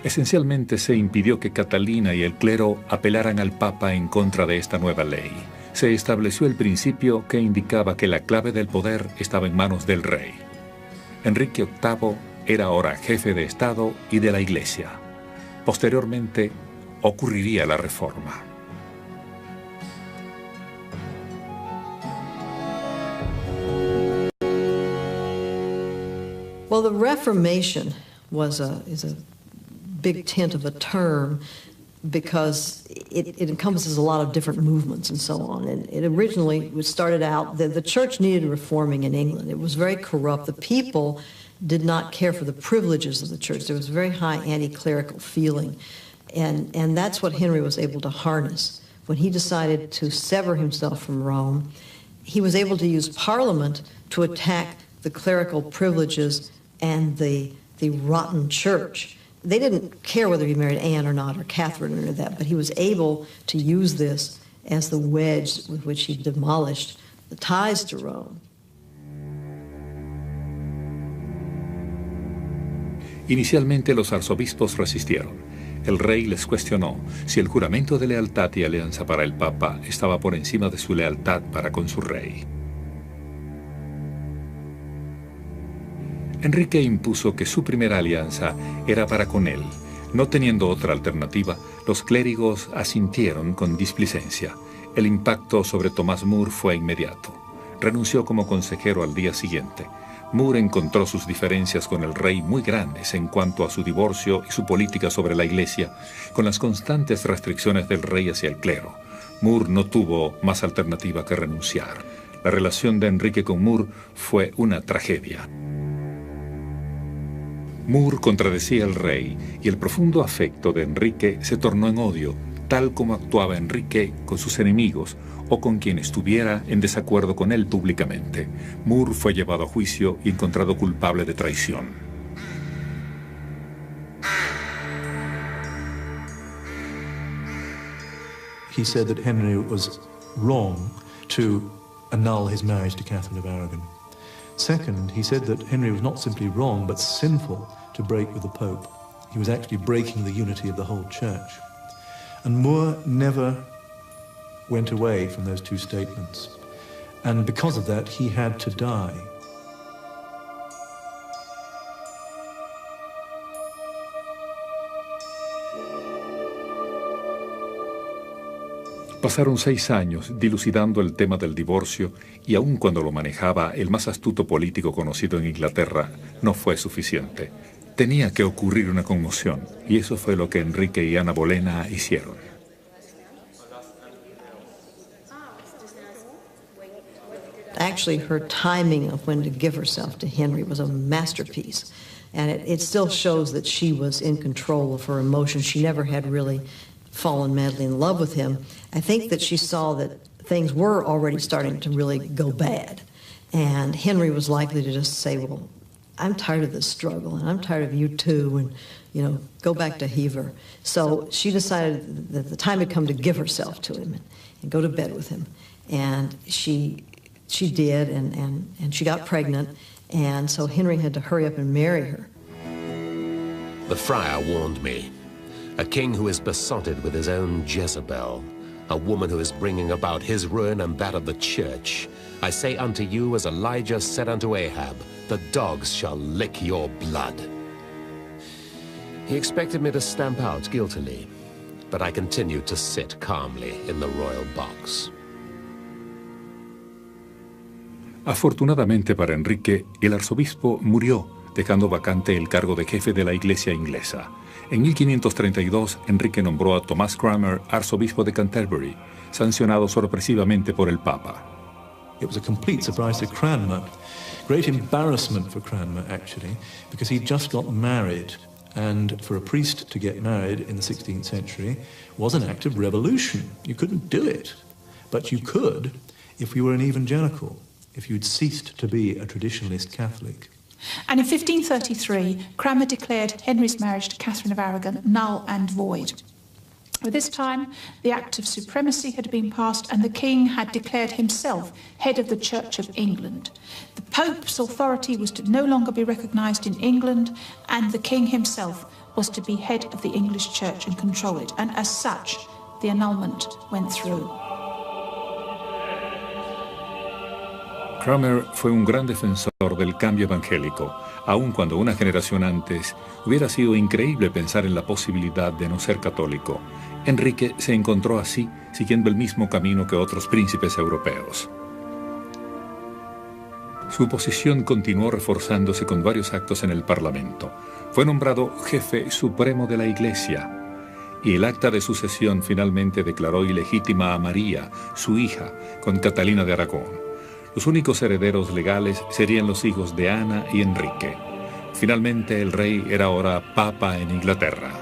Esencialmente se impidió que Catalina y el clero apelaran al Papa en contra de esta nueva ley. Se estableció el principio que indicaba que la clave del poder estaba en manos del rey. Enrique VIII era ahora jefe de Estado y de la Iglesia. Posteriormente ocurriría la Reforma. Well, the Reformation is a big tent of a term because it encompasses a lot of different movements and so on. And it originally started out that the church needed reforming in England. It was very corrupt. The people did not care for the privileges of the church. There was a very high anti-clerical feeling. And that's what Henry was able to harness. When he decided to sever himself from Rome, he was able to use Parliament to attack the clerical privileges and the rotten church. They didn't care whether he married Anne or not, or Catherine or any of that, but he was able to use this as the wedge with which he demolished the ties to Rome. Inicialmente los arzobispos resistieron. El rey les cuestionó si el juramento de lealtad y alianza para el Papa estaba por encima de su lealtad para con su rey. Enrique impuso que su primera alianza era para con él. No teniendo otra alternativa, los clérigos asintieron con displicencia. El impacto sobre Thomas More fue inmediato. Renunció como consejero al día siguiente. More encontró sus diferencias con el rey muy grandes en cuanto a su divorcio y su política sobre la iglesia, con las constantes restricciones del rey hacia el clero. More no tuvo más alternativa que renunciar. La relación de Enrique con More fue una tragedia. More contradecía al rey y el profundo afecto de Enrique se tornó en odio, tal como actuaba Enrique con sus enemigos o con quien estuviera en desacuerdo con él públicamente. More fue llevado a juicio y encontrado culpable de traición. He said that Henry was wrong to annul his marriage to Catherine of Aragon. Second, he said that Henry was not simply wrong, but sinful to break with the Pope. He was actually breaking the unity of the whole church. And More never went away from those two statements. And because of that, he had to die. Pasaron 6 años dilucidando el tema del divorcio y aun cuando lo manejaba el más astuto político conocido en Inglaterra, no fue suficiente. Tenía que ocurrir una conmoción y eso fue lo que Enrique y Ana Bolena hicieron. Actually, her timing of when to give herself to Henry was a masterpiece. And it still shows that she was in control of her emotions. She never had really fallen madly in love with him. I think that she saw that things were already starting to really go bad. And Henry was likely to just say, well, I'm tired of this struggle, and I'm tired of you too, and, you know, go back to Hever. So she decided that the time had come to give herself to him and go to bed with him. And she did, and she got pregnant, and so Henry had to hurry up and marry her. The friar warned me. A king who is besotted with his own Jezebel, a woman who is bringing about his ruin and that of the church. I say unto you, as Elijah said unto Ahab, the dogs shall lick your blood. He expected me to stamp out guiltily, but I continued to sit calmly in the royal box. Afortunadamente para Enrique, el arzobispo murió, dejando vacante el cargo de jefe de la iglesia inglesa. En 1532, Enrique nombró a Thomas Cranmer arzobispo de Canterbury, sancionado sorpresivamente por el Papa. It was a complete surprise to Cranmer. Great embarrassment for Cranmer, actually, because he'd just got married. And for a priest to get married in the 16th century was an act of revolution. You couldn't do it. But you could if you were an evangelical, if you'd ceased to be a traditionalist Catholic. And in 1533, Cranmer declared Henry's marriage to Catherine of Aragon null and void. By this time, the Act of Supremacy had been passed and the king had declared himself head of the Church of England. The Pope's authority was to no longer be recognised in England, and the king himself was to be head of the English Church and control it. And as such, the annulment went through. Cranmer fue un gran defensor del cambio evangélico, aun cuando una generación antes hubiera sido increíble pensar en la posibilidad de no ser católico. Enrique se encontró así, siguiendo el mismo camino que otros príncipes europeos. Su posición continuó reforzándose con varios actos en el Parlamento. Fue nombrado jefe supremo de la Iglesia, y el acta de sucesión finalmente declaró ilegítima a María, su hija, con Catalina de Aragón. Los únicos herederos legales serían los hijos de Ana y Enrique. Finalmente, el rey era ahora papa en Inglaterra.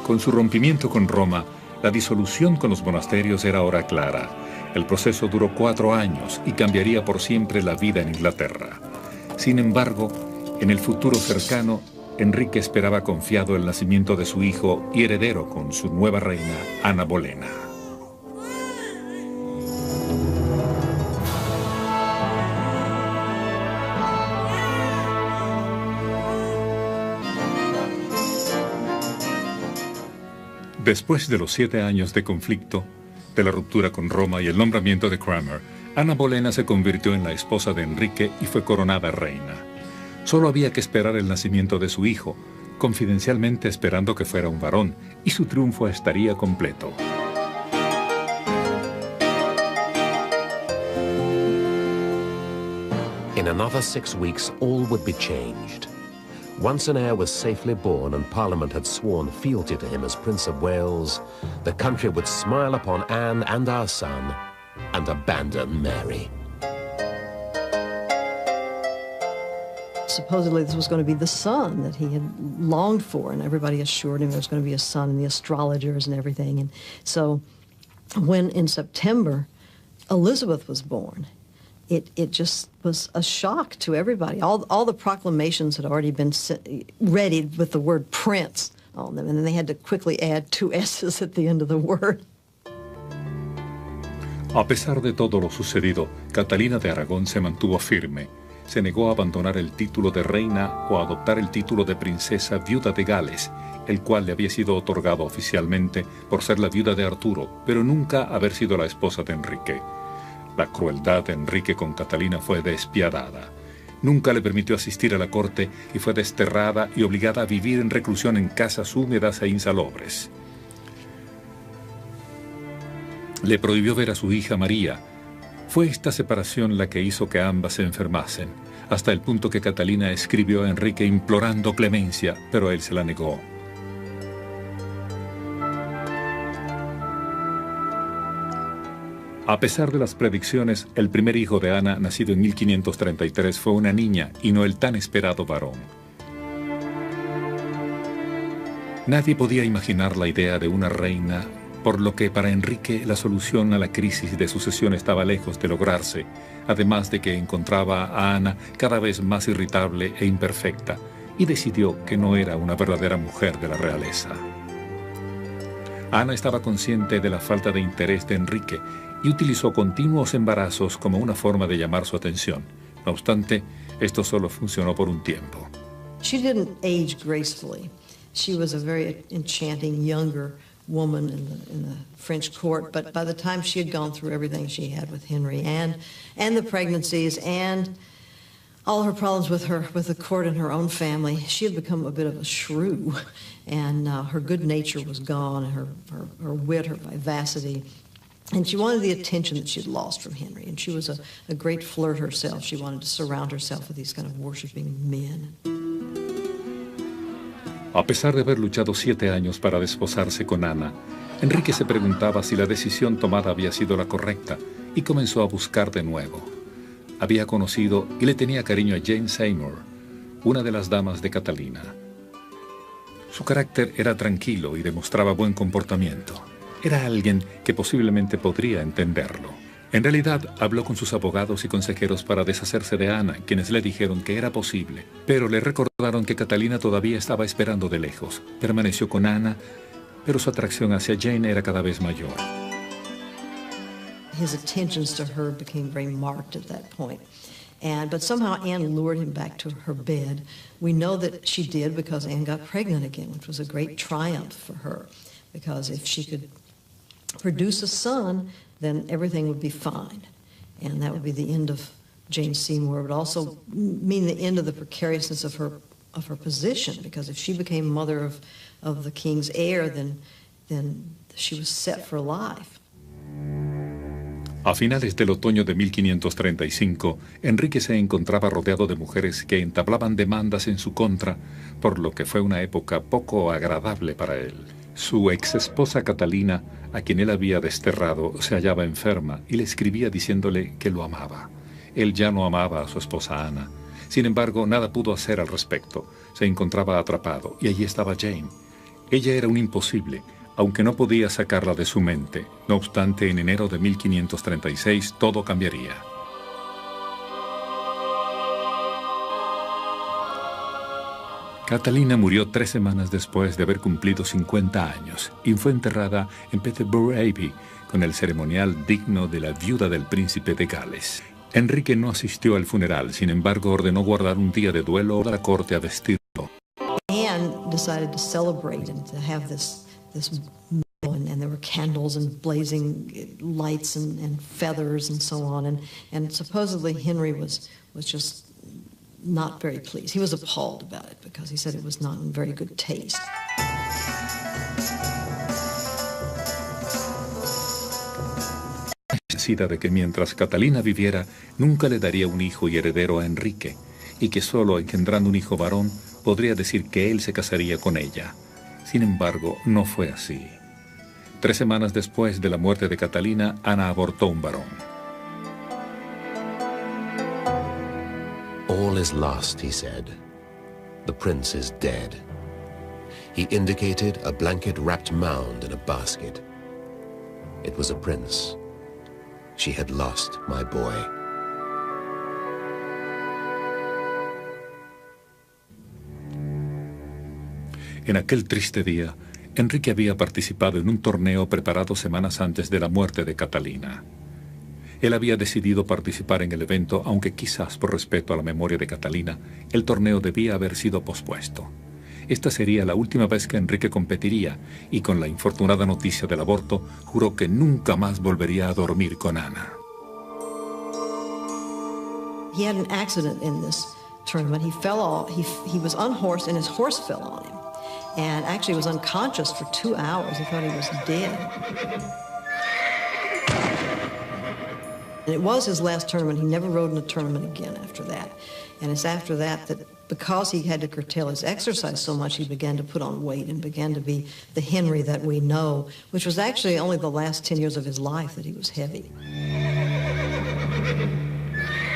Con su rompimiento con Roma, la disolución con los monasterios era ahora clara. El proceso duró 4 años y cambiaría por siempre la vida en Inglaterra. Sin embargo, en el futuro cercano, Enrique esperaba confiado el nacimiento de su hijo y heredero con su nueva reina, Ana Bolena. Después de los 7 años de conflicto, de la ruptura con Roma y el nombramiento de Cranmer, Ana Bolena se convirtió en la esposa de Enrique y fue coronada reina. Solo había que esperar el nacimiento de su hijo, confidencialmente esperando que fuera un varón, y su triunfo estaría completo. In another 6 weeks, all would be changed. Once an heir was safely born and Parliament had sworn fealty to him as Prince of Wales, the country would smile upon Anne and our son and abandon Mary. Supposedly this was going to be the son that he had longed for, and everybody assured him there was going to be a son, and the astrologers and everything. And so when in September Elizabeth was born, it just was a shock to everybody. All the proclamations had already been ready with the word prince on them, and then they had to quickly add 2 S's at the end of the word. A pesar de todo lo sucedido, Catalina de Aragón se mantuvo firme. Se negó a abandonar el título de reina o a adoptar el título de princesa viuda de Gales, el cual le había sido otorgado oficialmente por ser la viuda de Arturo, pero nunca haber sido la esposa de Enrique. La crueldad de Enrique con Catalina fue despiadada. Nunca le permitió asistir a la corte y fue desterrada y obligada a vivir en reclusión en casas húmedas e insalubres. Le prohibió ver a su hija María. Fue esta separación la que hizo que ambas se enfermasen, hasta el punto que Catalina escribió a Enrique implorando clemencia, pero él se la negó. A pesar de las predicciones, el primer hijo de Ana, nacido en 1533, fue una niña y no el tan esperado varón. Nadie podía imaginar la idea de una reina, por lo que para Enrique la solución a la crisis de sucesión estaba lejos de lograrse, además de que encontraba a Ana cada vez más irritable e imperfecta, y decidió que no era una verdadera mujer de la realeza. Ana estaba consciente de la falta de interés de Enrique y utilizó continuos embarazos como una forma de llamar su atención. No obstante, esto solo funcionó por un tiempo. She didn't age gracefully. She was a very enchanting younger woman in the French court, but by the time she had gone through everything she had with Henry and the pregnancies and all her problems with the court and her own family, she had become a bit of a shrew, and her good nature was gone, her wit, her vivacity, and she wanted the attention that she had lost from Henry, and she was a great flirt herself. She wanted to surround herself with these kind of worshiping men. A pesar de haber luchado 7 años para desposarse con Ana, Enrique se preguntaba si la decisión tomada había sido la correcta y comenzó a buscar de nuevo. Había conocido y le tenía cariño a Jane Seymour, una de las damas de Catalina. Su carácter era tranquilo y demostraba buen comportamiento. Era alguien que posiblemente podría entenderlo. En realidad, habló con sus abogados y consejeros para deshacerse de Ana, quienes le dijeron que era posible, pero le recordaron que Catalina todavía estaba esperando de lejos. Permaneció con Ana, pero su atracción hacia Jane era cada vez mayor. His attentions to her became very marked at that point. But somehow Anne lured him back to her bed. We know that she did because Anne got pregnant again, which was a great triumph for her, because if she could produce a son, then everything would be fine. And that would be the end of Jane Seymour. It would also mean the end of the precariousness of her position, because if she became mother of the king's heir, then she was set for life. A finales del otoño de 1535, Enrique se encontraba rodeado de mujeres que entablaban demandas en su contra, por lo que fue una época poco agradable para él. Su exesposa Catalina, a quien él había desterrado, se hallaba enferma y le escribía diciéndole que lo amaba. Él ya no amaba a su esposa Ana. Sin embargo, nada pudo hacer al respecto. Se encontraba atrapado y allí estaba Jane. Ella era un imposible, aunque no podía sacarla de su mente. No obstante, en enero de 1536 todo cambiaría. Catalina murió 3 semanas después de haber cumplido 50 años y fue enterrada en Peterborough Abbey con el ceremonial digno de la viuda del príncipe de Gales. Enrique no asistió al funeral, sin embargo ordenó guardar un día de duelo a la corte a vestirlo. Anne decided to celebrate and to have this meal, and there were candles and blazing lights and feathers and so on. And supposedly Henry was just not very pleased. He was appalled about it because he said it was not in very good taste. Convencida de que mientras Catalina viviera, nunca le daría un hijo y heredero a Enrique, y que solo engendrando un hijo varón podría decir que él se casaría con ella. Sin embargo, no fue así. 3 semanas después de la muerte de Catalina, Ana abortó un varón. All is lost, he said. The prince is dead. He indicated a blanket-wrapped mound in a basket. It was a prince. She had lost my boy. En aquel triste día, Enrique había participado en un torneo preparado semanas antes de la muerte de Catalina. Él había decidido participar en el evento, aunque quizás por respeto a la memoria de Catalina, el torneo debía haber sido pospuesto. Esta sería la última vez que Enrique competiría, y con la infortunada noticia del aborto, juró que nunca más volvería a dormir con Ana. He had an accident in this tournament. He fell off. He was unhorsed, and his horse fell on him. And actually was unconscious for 2 hours. He thought he was dead. And it was his last tournament. He never rode in a tournament again after that. And it's after that that because he had to curtail his exercise so much, he began to put on weight and began to be the Henry that we know, which was actually only the last 10 years of his life that he was heavy.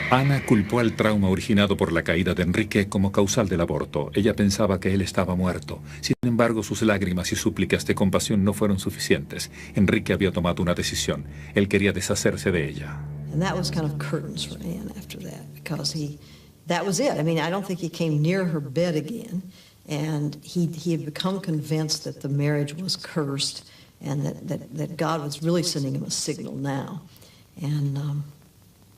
Ana culpó al trauma originado por la caída de Enrique como causal del aborto. Ella pensaba que él estaba muerto. Sin embargo, sus lágrimas y súplicas de compasión no fueron suficientes. Enrique había tomado una decisión. Él quería deshacerse de ella. And that was kind of curtains for Anne after that, because that was it. I mean, I don't think he came near her bed again, and he had become convinced that the marriage was cursed and that God was really sending him a signal now. And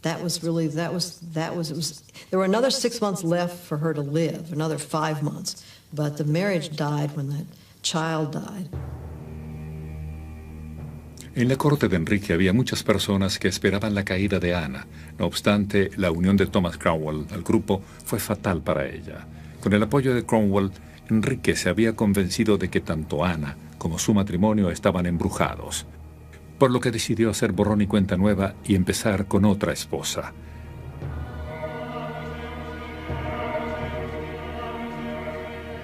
that was really, it was, there were another 6 months left for her to live, another 5 months, but the marriage died when that child died. En la corte de Enrique había muchas personas que esperaban la caída de Ana. No obstante, la unión de Thomas Cromwell al grupo fue fatal para ella. Con el apoyo de Cromwell, Enrique se había convencido de que tanto Ana como su matrimonio estaban embrujados, por lo que decidió hacer borrón y cuenta nueva y empezar con otra esposa.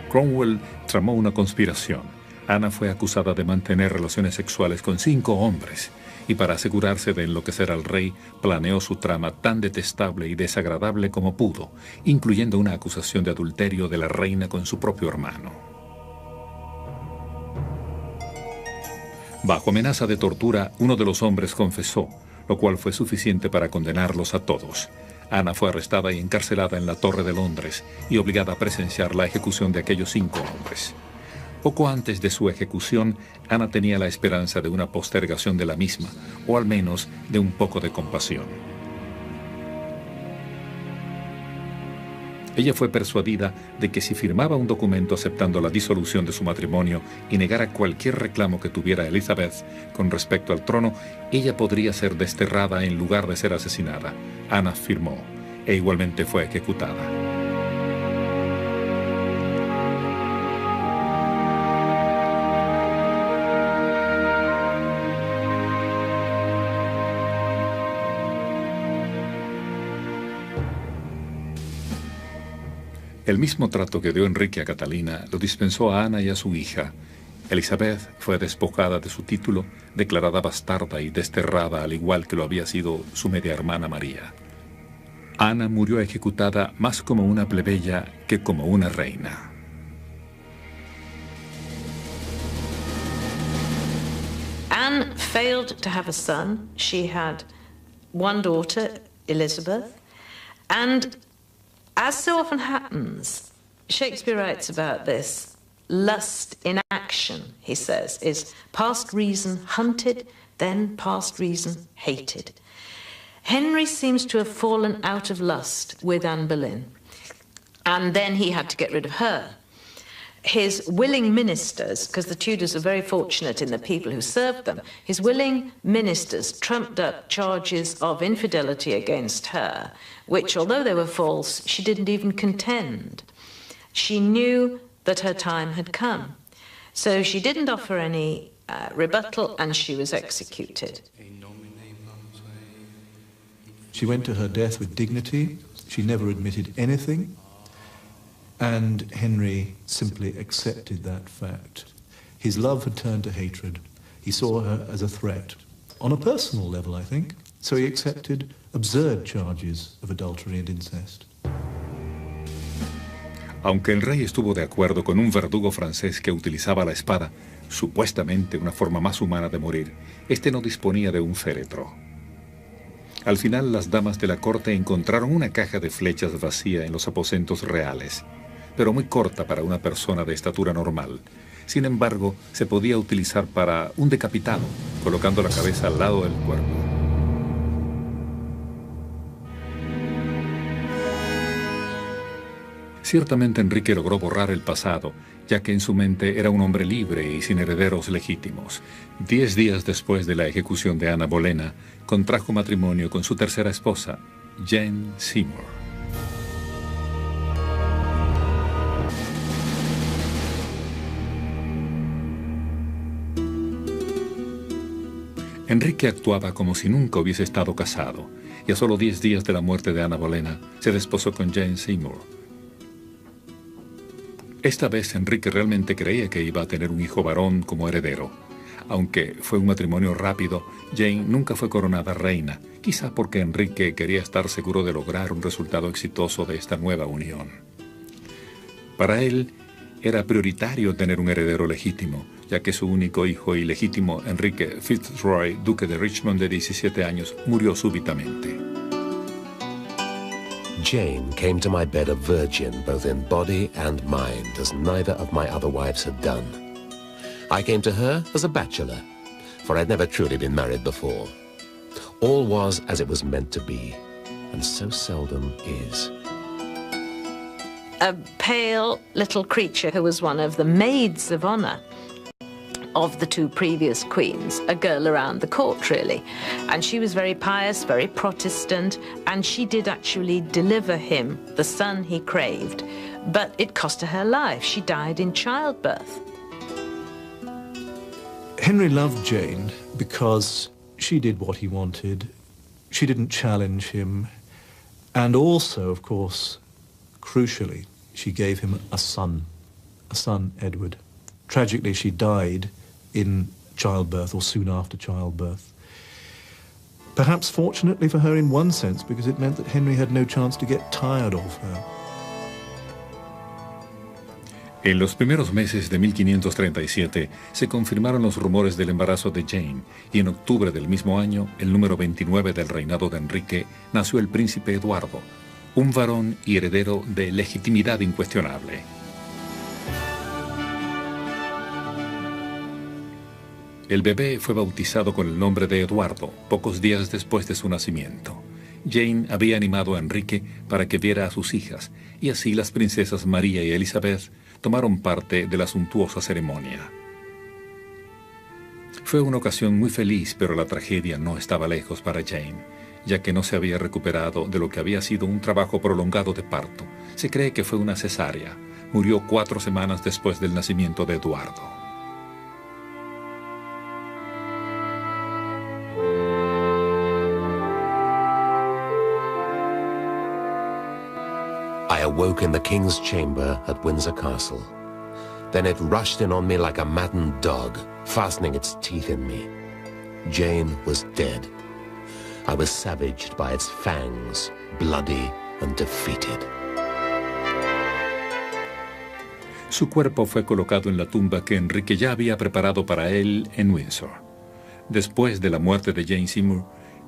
Cromwell tramó una conspiración. Ana fue acusada de mantener relaciones sexuales con 5 hombres, y para asegurarse de enloquecer al rey, planeó su trama tan detestable y desagradable como pudo, incluyendo una acusación de adulterio de la reina con su propio hermano. Bajo amenaza de tortura, uno de los hombres confesó, lo cual fue suficiente para condenarlos a todos. Ana fue arrestada y encarcelada en la Torre de Londres y obligada a presenciar la ejecución de aquellos 5 hombres. Poco antes de su ejecución, Ana tenía la esperanza de una postergación de la misma, o al menos de un poco de compasión. Ella fue persuadida de que si firmaba un documento aceptando la disolución de su matrimonio y negara cualquier reclamo que tuviera Elizabeth con respecto al trono, ella podría ser desterrada en lugar de ser asesinada. Ana firmó, e igualmente fue ejecutada. El mismo trato que dio Enrique a Catalina lo dispensó a Ana y a su hija. Elizabeth fue despojada de su título, declarada bastarda y desterrada, al igual que lo había sido su media hermana María. Ana murió ejecutada más como una plebeya que como una reina. Anne failed to have a son. She had one daughter, Elizabeth, and as so often happens, Shakespeare writes about this, lust in action, he says, is past reason hunted, then past reason hated. Henry seems to have fallen out of lust with Anne Boleyn, and then he had to get rid of her. his willing ministers, because the Tudors are very fortunate in the people who served them, his willing ministers trumped up charges of infidelity against her, which, although they were false, she didn't even contend. She knew that her time had come. So she didn't offer any rebuttal, and she was executed. She went to her death with dignity. She never admitted anything. And Henry simply accepted that fact. His love had turned to hatred. He saw her as a threat, on a personal level, I think. So he accepted absurd charges of adultery and incest. Aunque el rey estuvo de acuerdo con un verdugo francés que utilizaba la espada, supuestamente una forma más humana de morir, este no disponía de un féretro. Al final, las damas de la corte encontraron una caja de flechas vacía en los aposentos reales, pero muy corta para una persona de estatura normal. Sin embargo, se podía utilizar para un decapitado, colocando la cabeza al lado del cuerpo. Ciertamente Enrique logró borrar el pasado, ya que en su mente era un hombre libre y sin herederos legítimos. 10 días después de la ejecución de Ana Bolena, contrajo matrimonio con su tercera esposa, Jane Seymour. Enrique actuaba como si nunca hubiese estado casado, y a solo 10 días de la muerte de Ana Bolena, se desposó con Jane Seymour. Esta vez Enrique realmente creía que iba a tener un hijo varón como heredero. Aunque fue un matrimonio rápido, Jane nunca fue coronada reina, quizá porque Enrique quería estar seguro de lograr un resultado exitoso de esta nueva unión. Para él, era prioritario tener un heredero legítimo, ya que su único hijo ilegítimo, Enrique Fitzroy, duque de Richmond de 17 años, murió súbitamente. Jane came to my bed a virgin both in body and mind, as neither of my other wives had done. I came to her as a bachelor, for I'd never truly been married before. All was as it was meant to be, and so seldom is. A pale little creature who was one of the maids of honor of the two previous queens, a girl around the court, really. And she was very pious, very Protestant, and she did actually deliver him the son he craved. But it cost her her life. She died in childbirth. Henry loved Jane because she did what he wanted. She didn't challenge him. And also, of course, crucially, she gave him a son, Edward. Tragically, she died in childbirth or soon after childbirth. Perhaps fortunately for her in one sense, because it meant that Henry had no chance to get tired of her. En los primeros meses de 1537 se confirmaron los rumores del embarazo de Jane, y en octubre del mismo año, el número 29 del reinado de Enrique, nació el príncipe Eduardo, un varón y heredero de legitimidad incuestionable. El bebé fue bautizado con el nombre de Eduardo, pocos días después de su nacimiento. Jane había animado a Enrique para que viera a sus hijas, y así las princesas María y Elizabeth tomaron parte de la suntuosa ceremonia. Fue una ocasión muy feliz, pero la tragedia no estaba lejos para Jane, ya que no se había recuperado de lo que había sido un trabajo prolongado de parto. Se cree que fue una cesárea. Murió 4 semanas después del nacimiento de Eduardo. I awoke in the king's chamber at Windsor Castle. Then it rushed in on me like a maddened dog, fastening its teeth in me. Jane was dead. I was savaged by its fangs, bloody and defeated. Su cuerpo fue colocado en la tumba que Enrique ya había preparado para él en Windsor. Después de la muerte de Jane Seymour,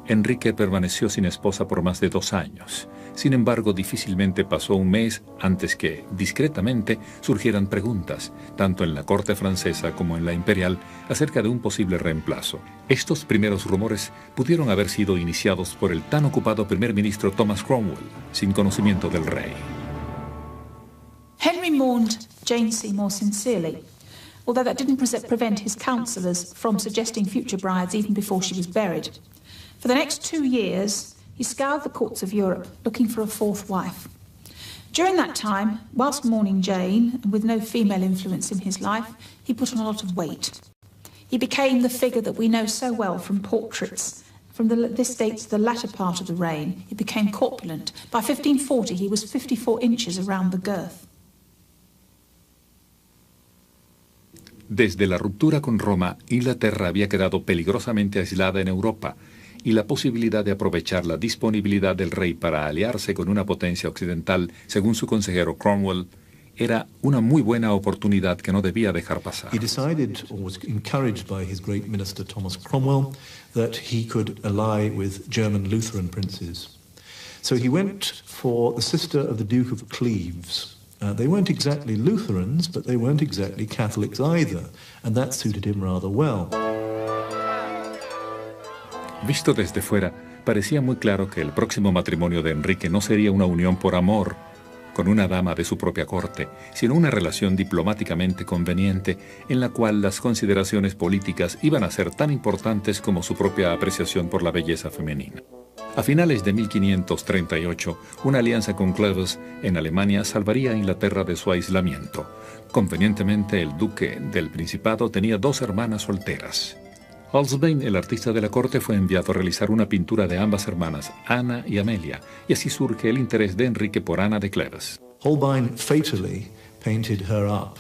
Enrique permaneció sin esposa por más de 2 años. Sin embargo, difícilmente pasó un mes antes que, discretamente, surgieran preguntas, tanto en la corte francesa como en la imperial, acerca de un posible reemplazo. Estos primeros rumores pudieron haber sido iniciados por el tan ocupado primer ministro Thomas Cromwell, sin conocimiento del rey. Henry mourned Jane Seymour sincerely, although that didn't prevent his counsellors from suggesting future brides even before she was buried. For the next 2 years, he scoured the courts of Europe looking for a fourth wife. During that time, whilst mourning Jane, and with no female influence in his life, he put on a lot of weight. He became the figure that we know so well from portraits. From this dates the latter part of the reign. He became corpulent. By 1540, he was 54 inches around the girth. Desde la ruptura con Roma, Inglaterra había quedado peligrosamente aislada en Europa, y la posibilidad de aprovechar la disponibilidad del rey para aliarse con una potencia occidental, según su consejero Cromwell, era una muy buena oportunidad que no debía dejar pasar. He decided, or was encouraged by his great minister Thomas Cromwell, that he could ally with German Lutheran princes. So he went for the sister of the Duke of Cleves. They weren't exactly Lutherans, but they weren't exactly Catholics either, and that suited him rather well. Visto desde fuera, parecía muy claro que el próximo matrimonio de Enrique no sería una unión por amor con una dama de su propia corte, sino una relación diplomáticamente conveniente en la cual las consideraciones políticas iban a ser tan importantes como su propia apreciación por la belleza femenina. A finales de 1538, una alianza con Cleves en Alemania salvaría a Inglaterra de su aislamiento. Convenientemente, el duque del Principado tenía 2 hermanas solteras. Holbein, el artista de la corte, fue enviado a realizar una pintura de ambas hermanas, Ana y Amelia, y así surge el interés de Enrique por Ana de Cleves. Holbein fatally painted her up,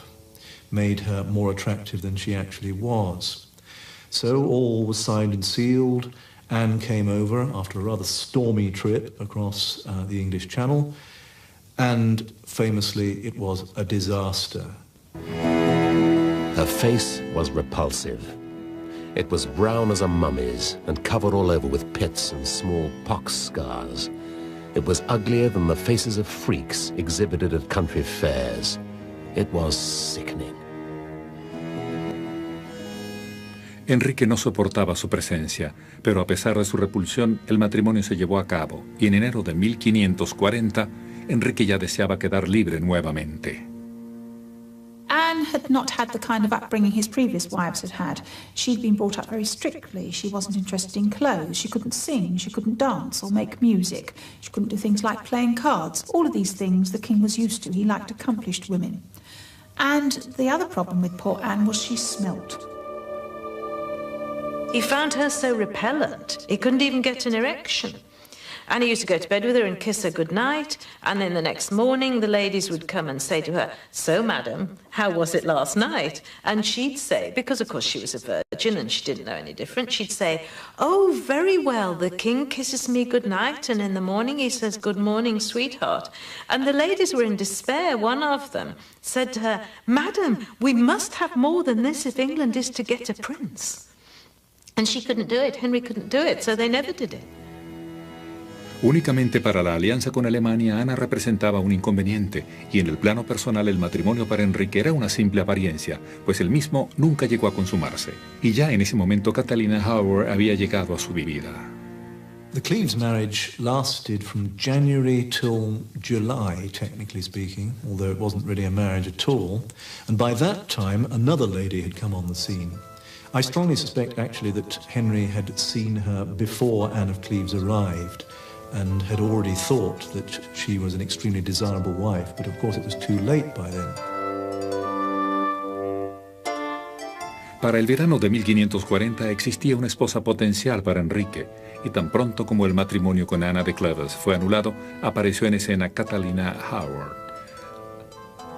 made her more attractive than she actually was. So all was signed and sealed. Anne came over after a rather stormy trip across the English Channel, and famously it was a disaster. Her face was repulsive. It was brown as a mummy's and covered all over with pits and small pox scars. It was uglier than the faces of freaks exhibited at country fairs. It was sickening. Enrique no soportaba su presencia, pero a pesar de su repulsión, el matrimonio se llevó a cabo, y en enero de 1540, Enrique ya deseaba quedar libre nuevamente. Anne had not had the kind of upbringing his previous wives had had. She'd been brought up very strictly. She wasn't interested in clothes. She couldn't sing. She couldn't dance or make music. She couldn't do things like playing cards. All of these things the king was used to. He liked accomplished women. And the other problem with poor Anne was she smelt. He found her so repellent, he couldn't even get an erection. And he used to go to bed with her and kiss her goodnight, and then the next morning the ladies would come and say to her, "So, madam, how was it last night?" And she'd say, because of course she was a virgin and she didn't know any different, she'd say, "Oh, very well, the king kisses me goodnight, and in the morning he says, 'Good morning, sweetheart.'" And the ladies were in despair. One of them said to her, "Madam, we must have more than this if England is to get a prince." And she couldn't do it, Henry couldn't do it, so they never did it. Únicamente para la alianza con Alemania, Ana representaba un inconveniente, y en el plano personal el matrimonio para Enrique era una simple apariencia, pues el mismo nunca llegó a consumarse. Y ya en ese momento Catalina Howard había llegado a su vida. The Cleves marriage lasted from January till July, technically speaking, although it wasn't really a marriage at all. And by that time, another lady had come on the scene. I strongly suspect, actually, that Henry had seen her before Anne of Cleves arrived and had already thought that she was an extremely desirable wife, but of course it was too late by then. Para el verano de 1540 existía una esposa potencial para Enrique, y tan pronto como el matrimonio con Ana de Cleves fue anulado, apareció en escena Catalina Howard.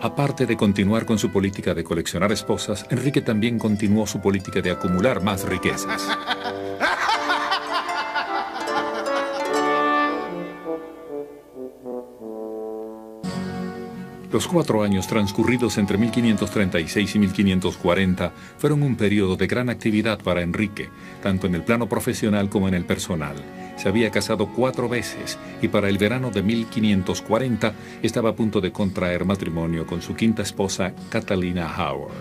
Aparte de continuar con su política de coleccionar esposas, Enrique también continuó su política de acumular más riquezas. Los 4 años transcurridos entre 1536 y 1540 fueron un periodo de gran actividad para Enrique, tanto en el plano profesional como en el personal. Se había casado 4 veces y para el verano de 1540 estaba a punto de contraer matrimonio con su quinta esposa, Catalina Howard.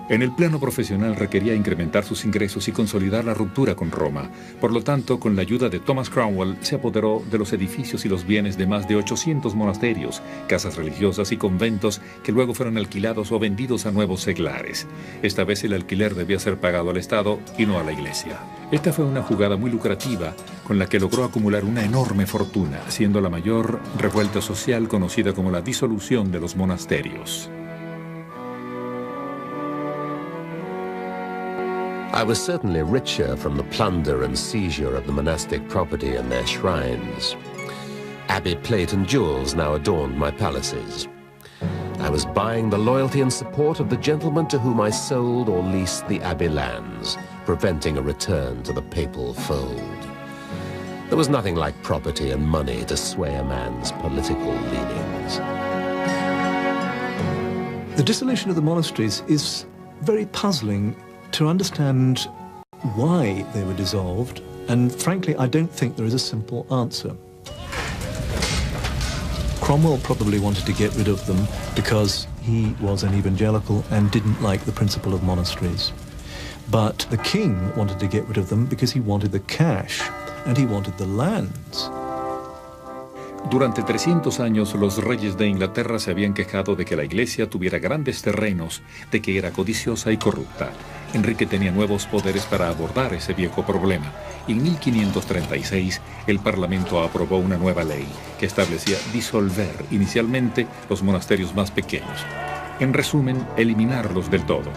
En el plano profesional requería incrementar sus ingresos y consolidar la ruptura con Roma. Por lo tanto, con la ayuda de Thomas Cromwell, se apoderó de los edificios y los bienes de más de 800 monasterios, casas religiosas y conventos que luego fueron alquilados o vendidos a nuevos seglares. Esta vez el alquiler debía ser pagado al Estado y no a la Iglesia. Esta fue una jugada muy lucrativa con la que logró acumular una enorme fortuna, siendo la mayor revuelta social conocida como la disolución de los monasterios. I was certainly richer from the plunder and seizure of the monastic property and their shrines. Abbey plate and jewels now adorned my palaces. I was buying the loyalty and support of the gentlemen to whom I sold or leased the abbey lands, preventing a return to the papal fold. There was nothing like property and money to sway a man's political leanings. The dissolution of the monasteries is very puzzling to understand why they were dissolved, and frankly, I don't think there is a simple answer. Cromwell probably wanted to get rid of them because he was an evangelical and didn't like the principle of monasteries. But the king wanted to get rid of them because he wanted the cash and he wanted the lands. Durante 300 años, los reyes de Inglaterra se habían quejado de que la Iglesia tuviera grandes terrenos, de que era codiciosa y corrupta. Enrique tenía nuevos poderes para abordar ese viejo problema. Y en 1536, el Parlamento aprobó una nueva ley que establecía disolver inicialmente los monasterios más pequeños. En resumen, eliminarlos del todo.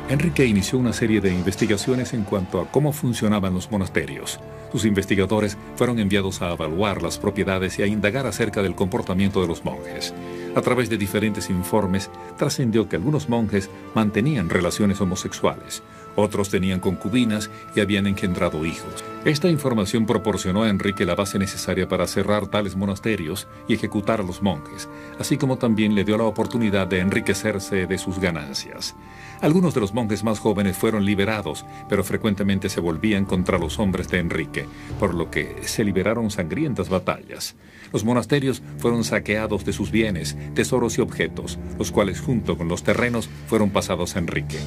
Enrique inició una serie de investigaciones en cuanto a cómo funcionaban los monasterios. Sus investigadores fueron enviados a evaluar las propiedades y a indagar acerca del comportamiento de los monjes. A través de diferentes informes, trascendió que algunos monjes mantenían relaciones homosexuales, otros tenían concubinas y habían engendrado hijos. Esta información proporcionó a Enrique la base necesaria para cerrar tales monasterios y ejecutar a los monjes, así como también le dio la oportunidad de enriquecerse de sus ganancias. Algunos de los monjes más jóvenes fueron liberados, pero frecuentemente se volvían contra los hombres de Enrique, por lo que se liberaron sangrientas batallas. Los monasterios fueron saqueados de sus bienes, tesoros y objetos, los cuales junto con los terrenos fueron pasados a Enrique.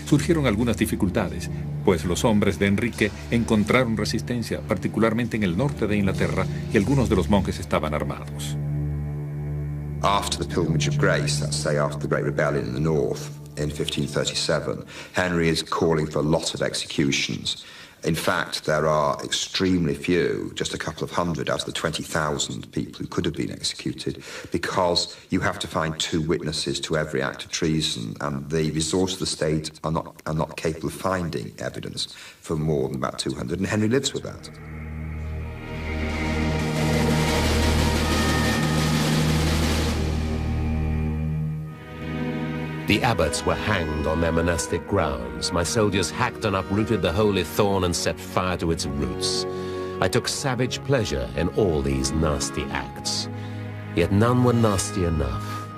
Surgieron algunas dificultades, pues los hombres de Enrique encontraron resistencia, particularmente en el norte de Inglaterra, y algunos de los monjes estaban armados. After the Pilgrimage of Grace, that's say after the Great Rebellion in the north in 1537, Henry is calling for a lot of executions. In fact, there are extremely few, just a couple of hundred out of the 20,000 people who could have been executed, because you have to find 2 witnesses to every act of treason, and the resources of the state are not capable of finding evidence for more than about 200, and Henry lives with that. The abbots were hanged on their monastic grounds. My soldiers hacked and uprooted the holy thorn and set fire to its roots. I took savage pleasure in all these nasty acts. Yet none were nasty enough.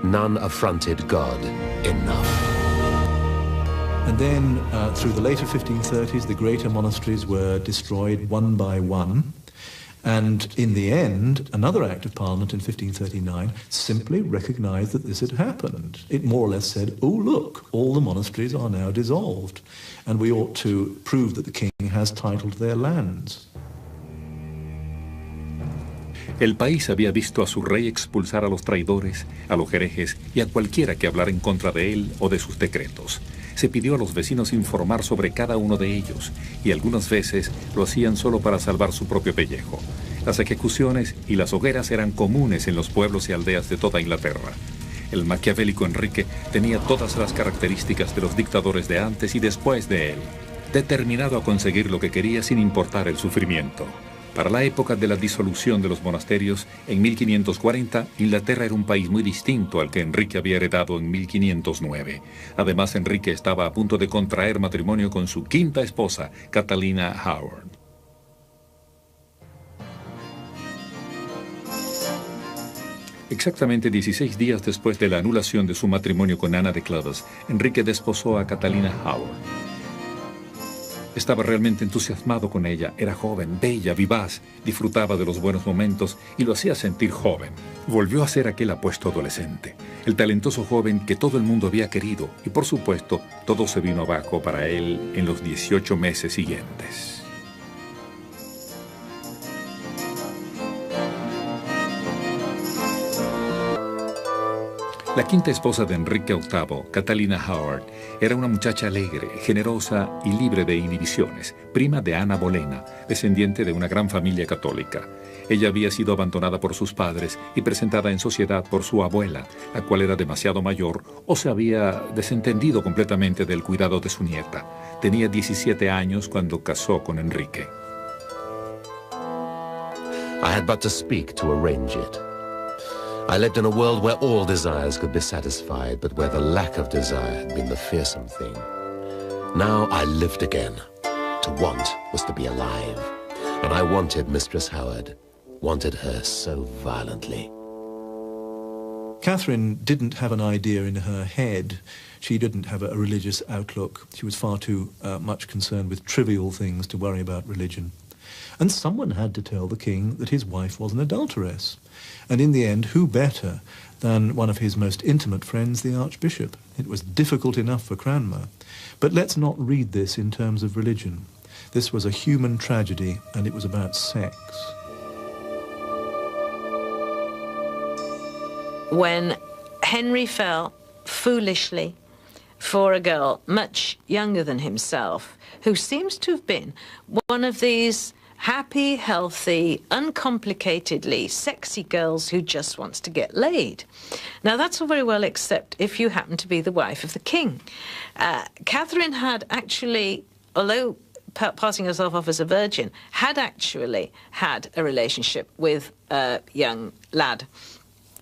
None affronted God enough. And then, through the later 1530s, the greater monasteries were destroyed one by one. And in the end, another Act of Parliament in 1539 simply recognised that this had happened. It more or less said, oh, look, all the monasteries are now dissolved, and we ought to prove that the king has title to their lands. El país había visto a su rey expulsar a los traidores, a los herejes y a cualquiera que hablara en contra de él o de sus decretos. Se pidió a los vecinos informar sobre cada uno de ellos, y algunas veces lo hacían solo para salvar su propio pellejo. Las ejecuciones y las hogueras eran comunes en los pueblos y aldeas de toda Inglaterra. El maquiavélico Enrique tenía todas las características de los dictadores de antes y después de él, determinado a conseguir lo que quería sin importar el sufrimiento. Para la época de la disolución de los monasterios, en 1540, Inglaterra era un país muy distinto al que Enrique había heredado en 1509. Además, Enrique estaba a punto de contraer matrimonio con su quinta esposa, Catalina Howard. Exactamente 16 días después de la anulación de su matrimonio con Ana de Clovis, Enrique desposó a Catalina Howard. Estaba realmente entusiasmado con ella. Era joven, bella, vivaz, disfrutaba de los buenos momentos y lo hacía sentir joven. Volvió a ser aquel apuesto adolescente, el talentoso joven que todo el mundo había querido, y por supuesto, todo se vino abajo para él en los 18 meses siguientes. La quinta esposa de Enrique VIII, Catalina Howard, era una muchacha alegre, generosa y libre de inhibiciones, prima de Ana Bolena, descendiente de una gran familia católica. Ella había sido abandonada por sus padres y presentada en sociedad por su abuela, la cual era demasiado mayor o se había desentendido completamente del cuidado de su nieta. Tenía 17 años cuando casó con Enrique. I had but to speak to arrange it. I lived in a world where all desires could be satisfied, but where the lack of desire had been the fearsome thing. Now I lived again. To want was to be alive. And I wanted Mistress Howard. Wanted her so violently. Catherine didn't have an idea in her head. She didn't have a religious outlook. She was far too much concerned with trivial things to worry about religion. And someone had to tell the king that his wife was an adulteress. And in the end, who better than one of his most intimate friends, the Archbishop? It was difficult enough for Cranmer. But let's not read this in terms of religion. This was a human tragedy, and it was about sex. When Henry fell foolishly for a girl much younger than himself, who seems to have been one of these happy, healthy, uncomplicatedly sexy girls who just wants to get laid. Now, that's all very well, except if you happen to be the wife of the king. Catherine had actually, although passing herself off as a virgin, had actually had a relationship with a young lad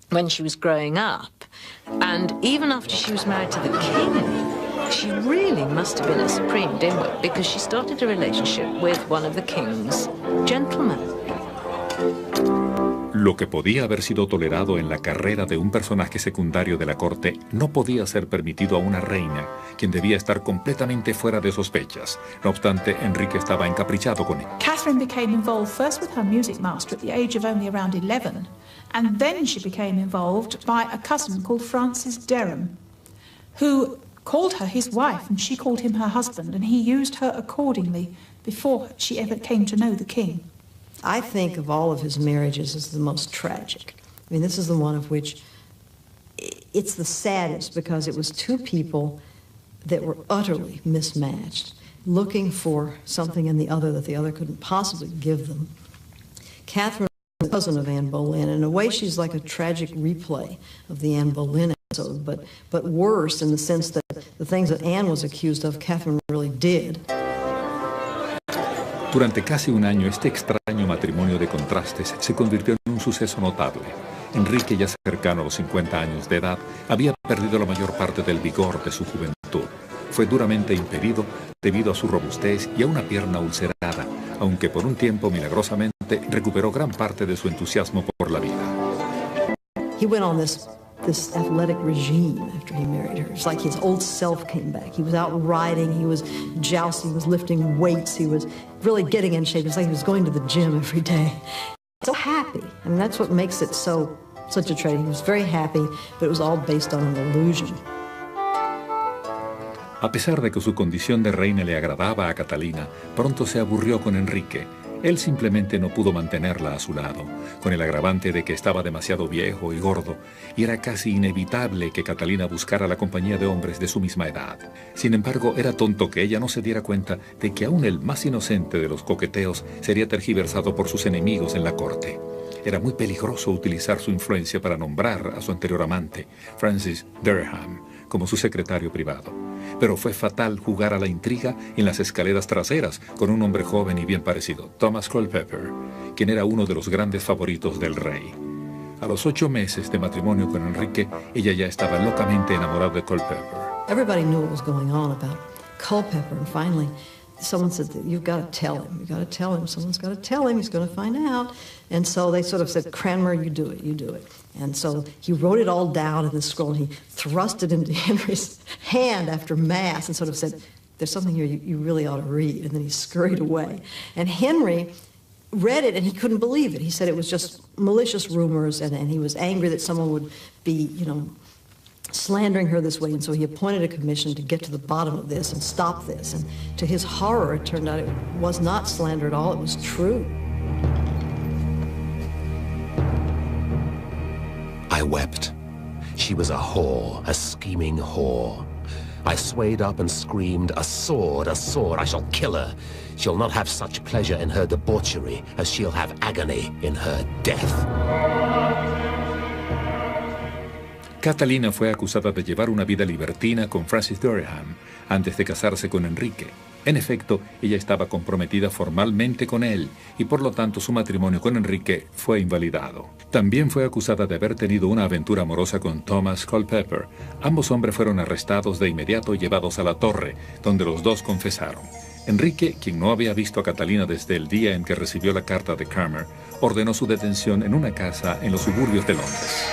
when she was growing up. And even after she was married to the king, she really must have been a supreme dimwit, because she started a relationship with one of the king's gentlemen. Lo que podía haber sido tolerado en la carrera de un personaje secundario de la corte no podía ser permitido a una reina, quien debía estar completamente fuera de sospechas. No obstante, Enrique estaba encaprichado con él. Catherine became involved first with her music master at the age of only around 11, and then she became involved by a cousin called Francis Derham, who called her his wife, and she called him her husband, and he used her accordingly before she ever came to know the king. I think of all of his marriages as the most tragic. I mean, this is the one of which it's the saddest, because it was two people that were utterly mismatched, looking for something in the other that the other couldn't possibly give them. Catherine was the cousin of Anne Boleyn. In a way, she's like a tragic replay of the Anne Boleyn episode, but worse in the sense that the things that Anne was accused of, Catherine really did. Durante casi un año, este extraño matrimonio de contrastes se convirtió en un suceso notable. Enrique, ya cercano a los 50 años de edad, había perdido la mayor parte del vigor de su juventud. Fue duramente impedido debido a su robustez y a una pierna ulcerada, aunque por un tiempo, milagrosamente, recuperó gran parte de su entusiasmo por la vida. He went on this athletic regime after he married her. It's like his old self came back. He was out riding, he was jousting, he was lifting weights, he was really getting in shape. It's like he was going to the gym every day. So happy. I mean, that's what makes it such a tragedy. He was very happy, but it was all based on an illusion. A pesar de que su condición de reina le agradaba a Catalina, pronto se aburrió con Enrique. Él simplemente no pudo mantenerla a su lado, con el agravante de que estaba demasiado viejo y gordo, y era casi inevitable que Catalina buscara la compañía de hombres de su misma edad. Sin embargo, era tonto que ella no se diera cuenta de que aún el más inocente de los coqueteos sería tergiversado por sus enemigos en la corte. Era muy peligroso utilizar su influencia para nombrar a su anterior amante, Francis Derham, como su secretario privado. Pero fue fatal jugar a la intriga en las escaleras traseras con un hombre joven y bien parecido, Thomas Culpeper, quien era uno de los grandes favoritos del rey. A los 8 meses de matrimonio con Enrique, ella ya estaba locamente enamorada de Culpeper. Everybody knew what was going on about Culpeper, and finally someone said, you've got to tell him, someone's got to tell him, he's going to find out. And so they sort of said, Cranmer, you do it. And so he wrote it all down in this scroll, and he thrust it into Henry's hand after Mass and sort of said, there's something here you really ought to read. And then he scurried away. And Henry read it, and he couldn't believe it. He said it was just malicious rumors, and he was angry that someone would be, slandering her this way. And so he appointed a commission to get to the bottom of this and stop this. And to his horror, it turned out it was not slander at all. It was true. I wept. She was a whore, a scheming whore. I swayed up and screamed, a sword, I shall kill her. She'll not have such pleasure in her debauchery as she'll have agony in her death. Catalina fue acusada de llevar una vida libertina con Francis Durham antes de casarse con Enrique. En efecto, ella estaba comprometida formalmente con él y por lo tanto su matrimonio con Enrique fue invalidado. También fue acusada de haber tenido una aventura amorosa con Thomas Culpeper. Ambos hombres fueron arrestados de inmediato y llevados a la torre, donde los dos confesaron. Enrique, quien no había visto a Catalina desde el día en que recibió la carta de Cranmer, ordenó su detención en una casa en los suburbios de Londres.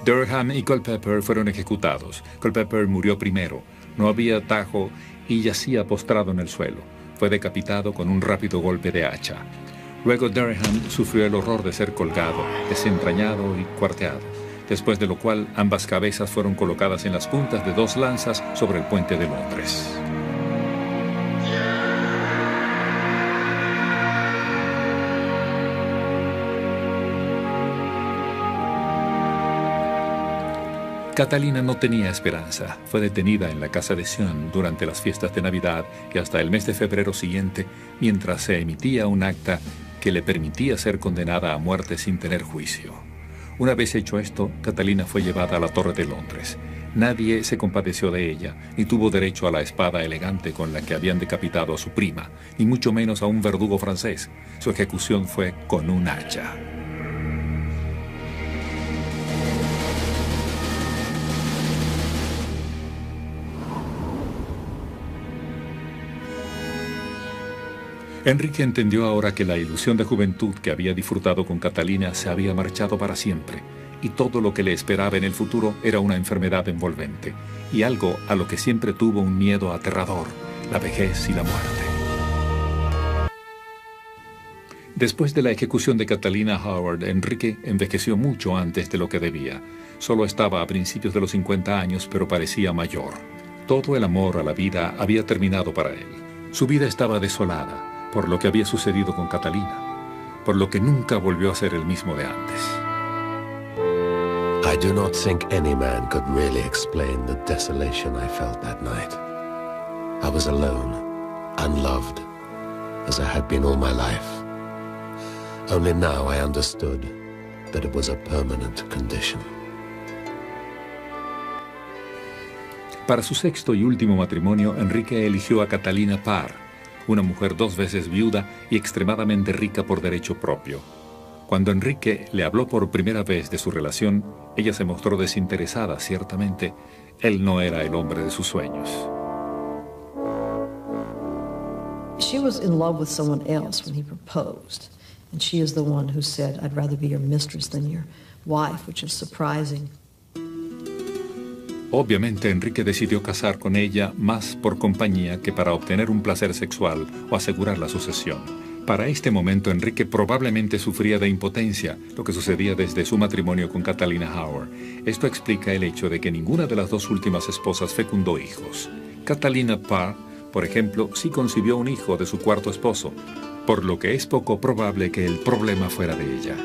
Durham y Culpeper fueron ejecutados. Culpeper murió primero, no había atajo y yacía postrado en el suelo. Fue decapitado con un rápido golpe de hacha. Luego Durham sufrió el horror de ser colgado, desentrañado y cuarteado, después de lo cual ambas cabezas fueron colocadas en las puntas de 2 lanzas sobre el puente de Londres. Catalina no tenía esperanza. Fue detenida en la casa de Sion durante las fiestas de Navidad y hasta el mes de febrero siguiente, mientras se emitía un acta que le permitía ser condenada a muerte sin tener juicio. Una vez hecho esto, Catalina fue llevada a la Torre de Londres. Nadie se compadeció de ella, ni tuvo derecho a la espada elegante con la que habían decapitado a su prima, ni mucho menos a un verdugo francés. Su ejecución fue con un hacha. Enrique entendió ahora que la ilusión de juventud que había disfrutado con Catalina se había marchado para siempre, y todo lo que le esperaba en el futuro era una enfermedad envolvente, y algo a lo que siempre tuvo un miedo aterrador, la vejez y la muerte. Después de la ejecución de Catalina Howard, Enrique envejeció mucho antes de lo que debía. Solo estaba a principios de los 50 años, pero parecía mayor. Todo el amor a la vida había terminado para él. Su vida estaba desolada por lo que había sucedido con Catalina, por lo que nunca volvió a ser el mismo de antes. I do not think any man could really explain the desolation I felt that night. I was alone, unloved, as I had been all my life. Only now I understood that it was a permanent condition. Para su sexto y último matrimonio, Enrique eligió a Catalina Parr, una mujer 2 veces viuda y extremadamente rica por derecho propio. Cuando Enrique le habló por primera vez de su relación, ella se mostró desinteresada, ciertamente. Él no era el hombre de sus sueños. She was in love with someone else when he proposed, and she is the one who said, "I'd rather be your mistress than your wife," which is surprising. Obviamente, Enrique decidió casar con ella más por compañía que para obtener un placer sexual o asegurar la sucesión. Para este momento, Enrique probablemente sufría de impotencia, lo que sucedía desde su matrimonio con Catalina Howard. Esto explica el hecho de que ninguna de las 2 últimas esposas fecundó hijos. Catalina Parr, por ejemplo, sí concibió un hijo de su cuarto esposo, por lo que es poco probable que el problema fuera de ella.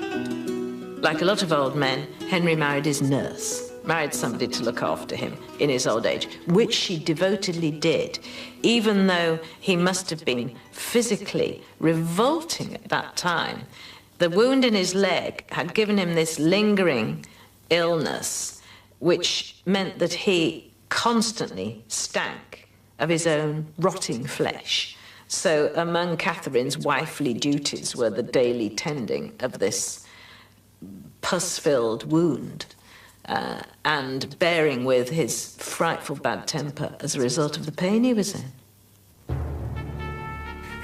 Like a lot of old men, Henry married his nurse. Married somebody to look after him in his old age, which she devotedly did, even though he must have been physically revolting at that time. The wound in his leg had given him this lingering illness, which meant that he constantly stank of his own rotting flesh. So among Catherine's wifely duties were the daily tending of this pus-filled wound. And bearing with his frightful bad temper as a result of the pain he was in.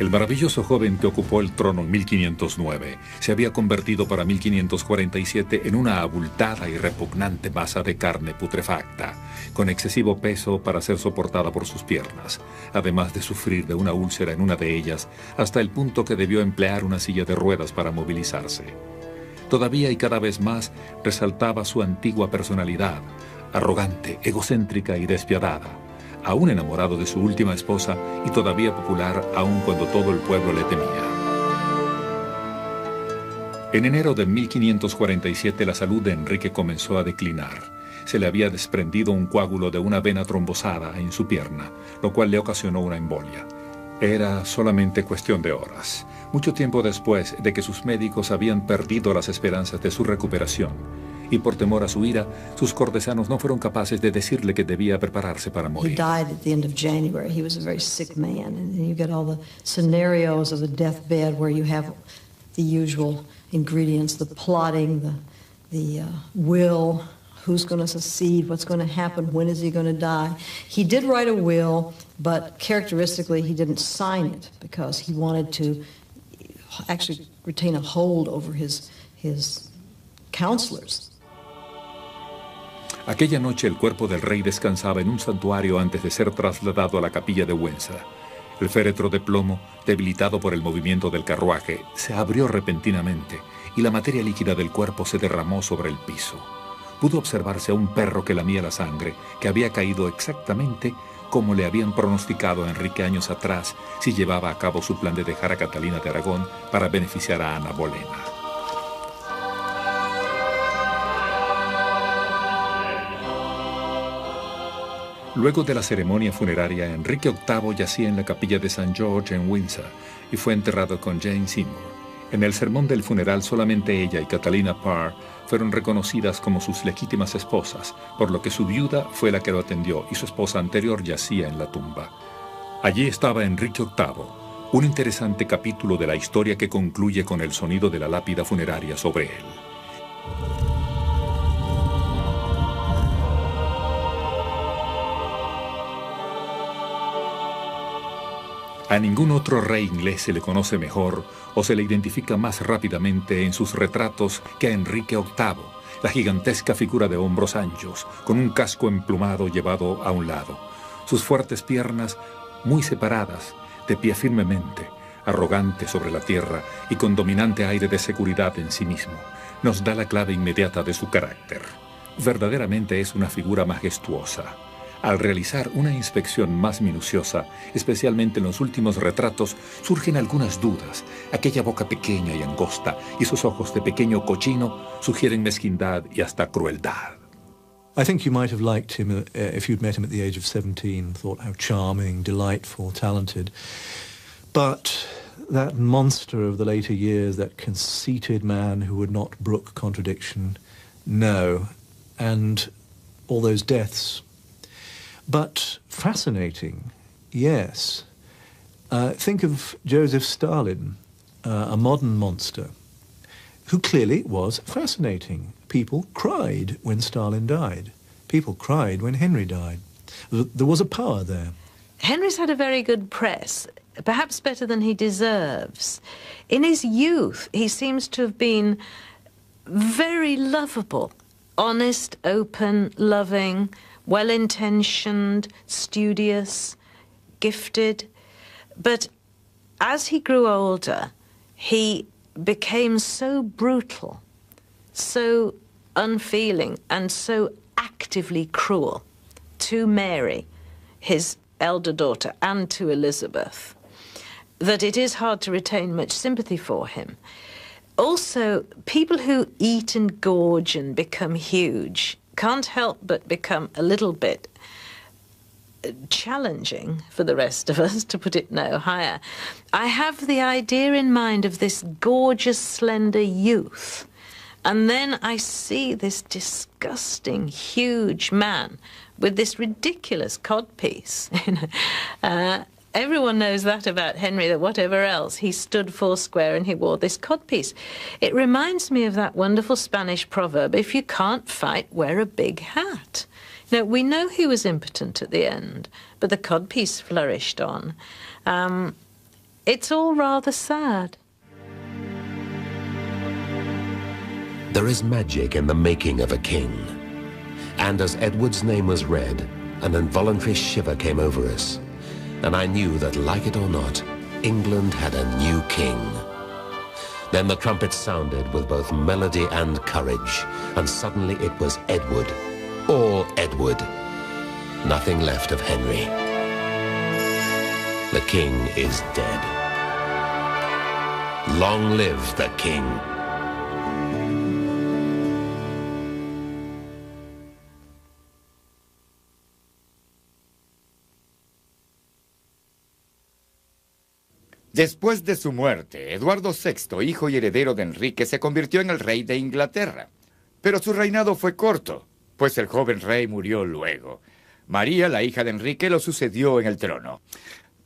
El maravilloso joven que ocupó el trono en 1509 se había convertido para 1547 en una abultada y repugnante masa de carne putrefacta, con excesivo peso para ser soportada por sus piernas, además de sufrir de una úlcera en una de ellas, hasta el punto que debió emplear una silla de ruedas para movilizarse. Todavía y cada vez más resaltaba su antigua personalidad, arrogante, egocéntrica y despiadada, aún enamorado de su última esposa y todavía popular aun cuando todo el pueblo le temía. En enero de 1547 la salud de Enrique comenzó a declinar. Se le había desprendido un coágulo de una vena trombosada en su pierna, lo cual le ocasionó una embolia. Era solamente cuestión de horas, mucho tiempo después de que sus médicos habían perdido las esperanzas de su recuperación. Y por temor a su ira, sus cortesanos no fueron capaces de decirle que debía prepararse para He morir. died at the end of January. He was a very sick man. And then you get all the scenarios of the deathbed where you have the usual ingredients, the plotting, the will, who's going to succeed, what's going to happen, when is he going to die. He did write a will, but characteristically he didn't sign it because he wanted to actually retain a hold over his counselors. Aquella noche el cuerpo del rey descansaba en un santuario antes de ser trasladado a la capilla de Windsor. El féretro de plomo, debilitado por el movimiento del carruaje, se abrió repentinamente y la materia líquida del cuerpo se derramó sobre el piso. Pudo observarse a un perro que lamía la sangre, que había caído exactamente como le habían pronosticado a Enrique años atrás si llevaba a cabo su plan de dejar a Catalina de Aragón para beneficiar a Ana Bolena. Luego de la ceremonia funeraria, Enrique VIII yacía en la capilla de St. George en Windsor y fue enterrado con Jane Seymour. En el sermón del funeral solamente ella y Catalina Parr fueron reconocidas como sus legítimas esposas, por lo que su viuda fue la que lo atendió y su esposa anterior yacía en la tumba. Allí estaba Enrique VIII, un interesante capítulo de la historia que concluye con el sonido de la lápida funeraria sobre él. A ningún otro rey inglés se le conoce mejor o se le identifica más rápidamente en sus retratos que a Enrique VIII, la gigantesca figura de hombros anchos, con un casco emplumado llevado a un lado, sus fuertes piernas muy separadas, de pie firmemente, arrogante sobre la tierra y con dominante aire de seguridad en sí mismo, nos da la clave inmediata de su carácter. Verdaderamente es una figura majestuosa. Al realizar una inspección más minuciosa, especialmente en los últimos retratos, surgen algunas dudas. Aquella boca pequeña y angosta y sus ojos de pequeño cochino sugieren mezquindad y hasta crueldad. I think you might have liked him if you'd met him at the age of 17, thought how charming, delightful, talented. But that monster of the later years, that conceited man who would not brook contradiction, no. And all those deaths. But fascinating, yes. Think of Joseph Stalin, a modern monster, who clearly was fascinating. People cried when Stalin died. People cried when Henry died. There was a power there. Henry's had a very good press, perhaps better than he deserves. In his youth, he seems to have been very lovable, honest, open, loving, well-intentioned, studious, gifted. But as he grew older, he became so brutal, so unfeeling, and so actively cruel to Mary, his elder daughter, and to Elizabeth, that it is hard to retain much sympathy for him. Also, people who eat and gorge and become huge can't help but become a little bit challenging for the rest of us, to put it no higher. I have the idea in mind of this gorgeous, slender youth, and then I see this disgusting, huge man with this ridiculous codpiece. Everyone knows that about Henry, that whatever else, he stood foursquare and he wore this codpiece. It reminds me of that wonderful Spanish proverb, if you can't fight, wear a big hat. Now, we know he was impotent at the end, but the codpiece flourished on. It's all rather sad. There is magic in the making of a king. And as Edward's name was read, an involuntary shiver came over us. And I knew that, like it or not, England had a new king. Then the trumpet sounded with both melody and courage, and suddenly it was Edward. All Edward. Nothing left of Henry. The king is dead. Long live the king. Después de su muerte, Eduardo VI, hijo y heredero de Enrique, se convirtió en el rey de Inglaterra. Pero su reinado fue corto, pues el joven rey murió luego. María, la hija de Enrique, lo sucedió en el trono.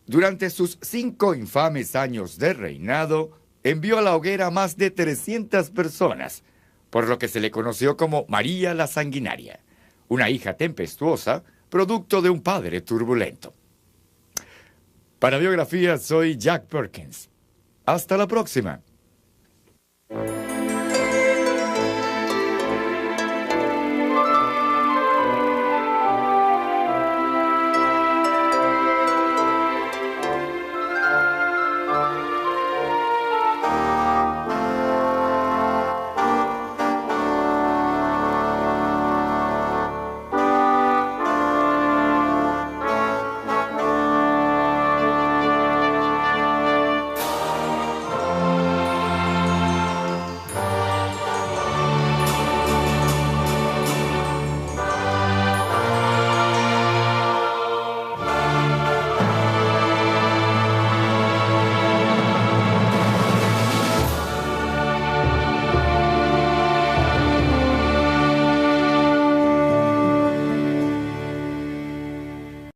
Durante sus 5 infames años de reinado, envió a la hoguera a más de 300 personas, por lo que se le conoció como María la Sanguinaria, una hija tempestuosa, producto de un padre turbulento. Para Biografía, soy Jack Perkins. Hasta la próxima.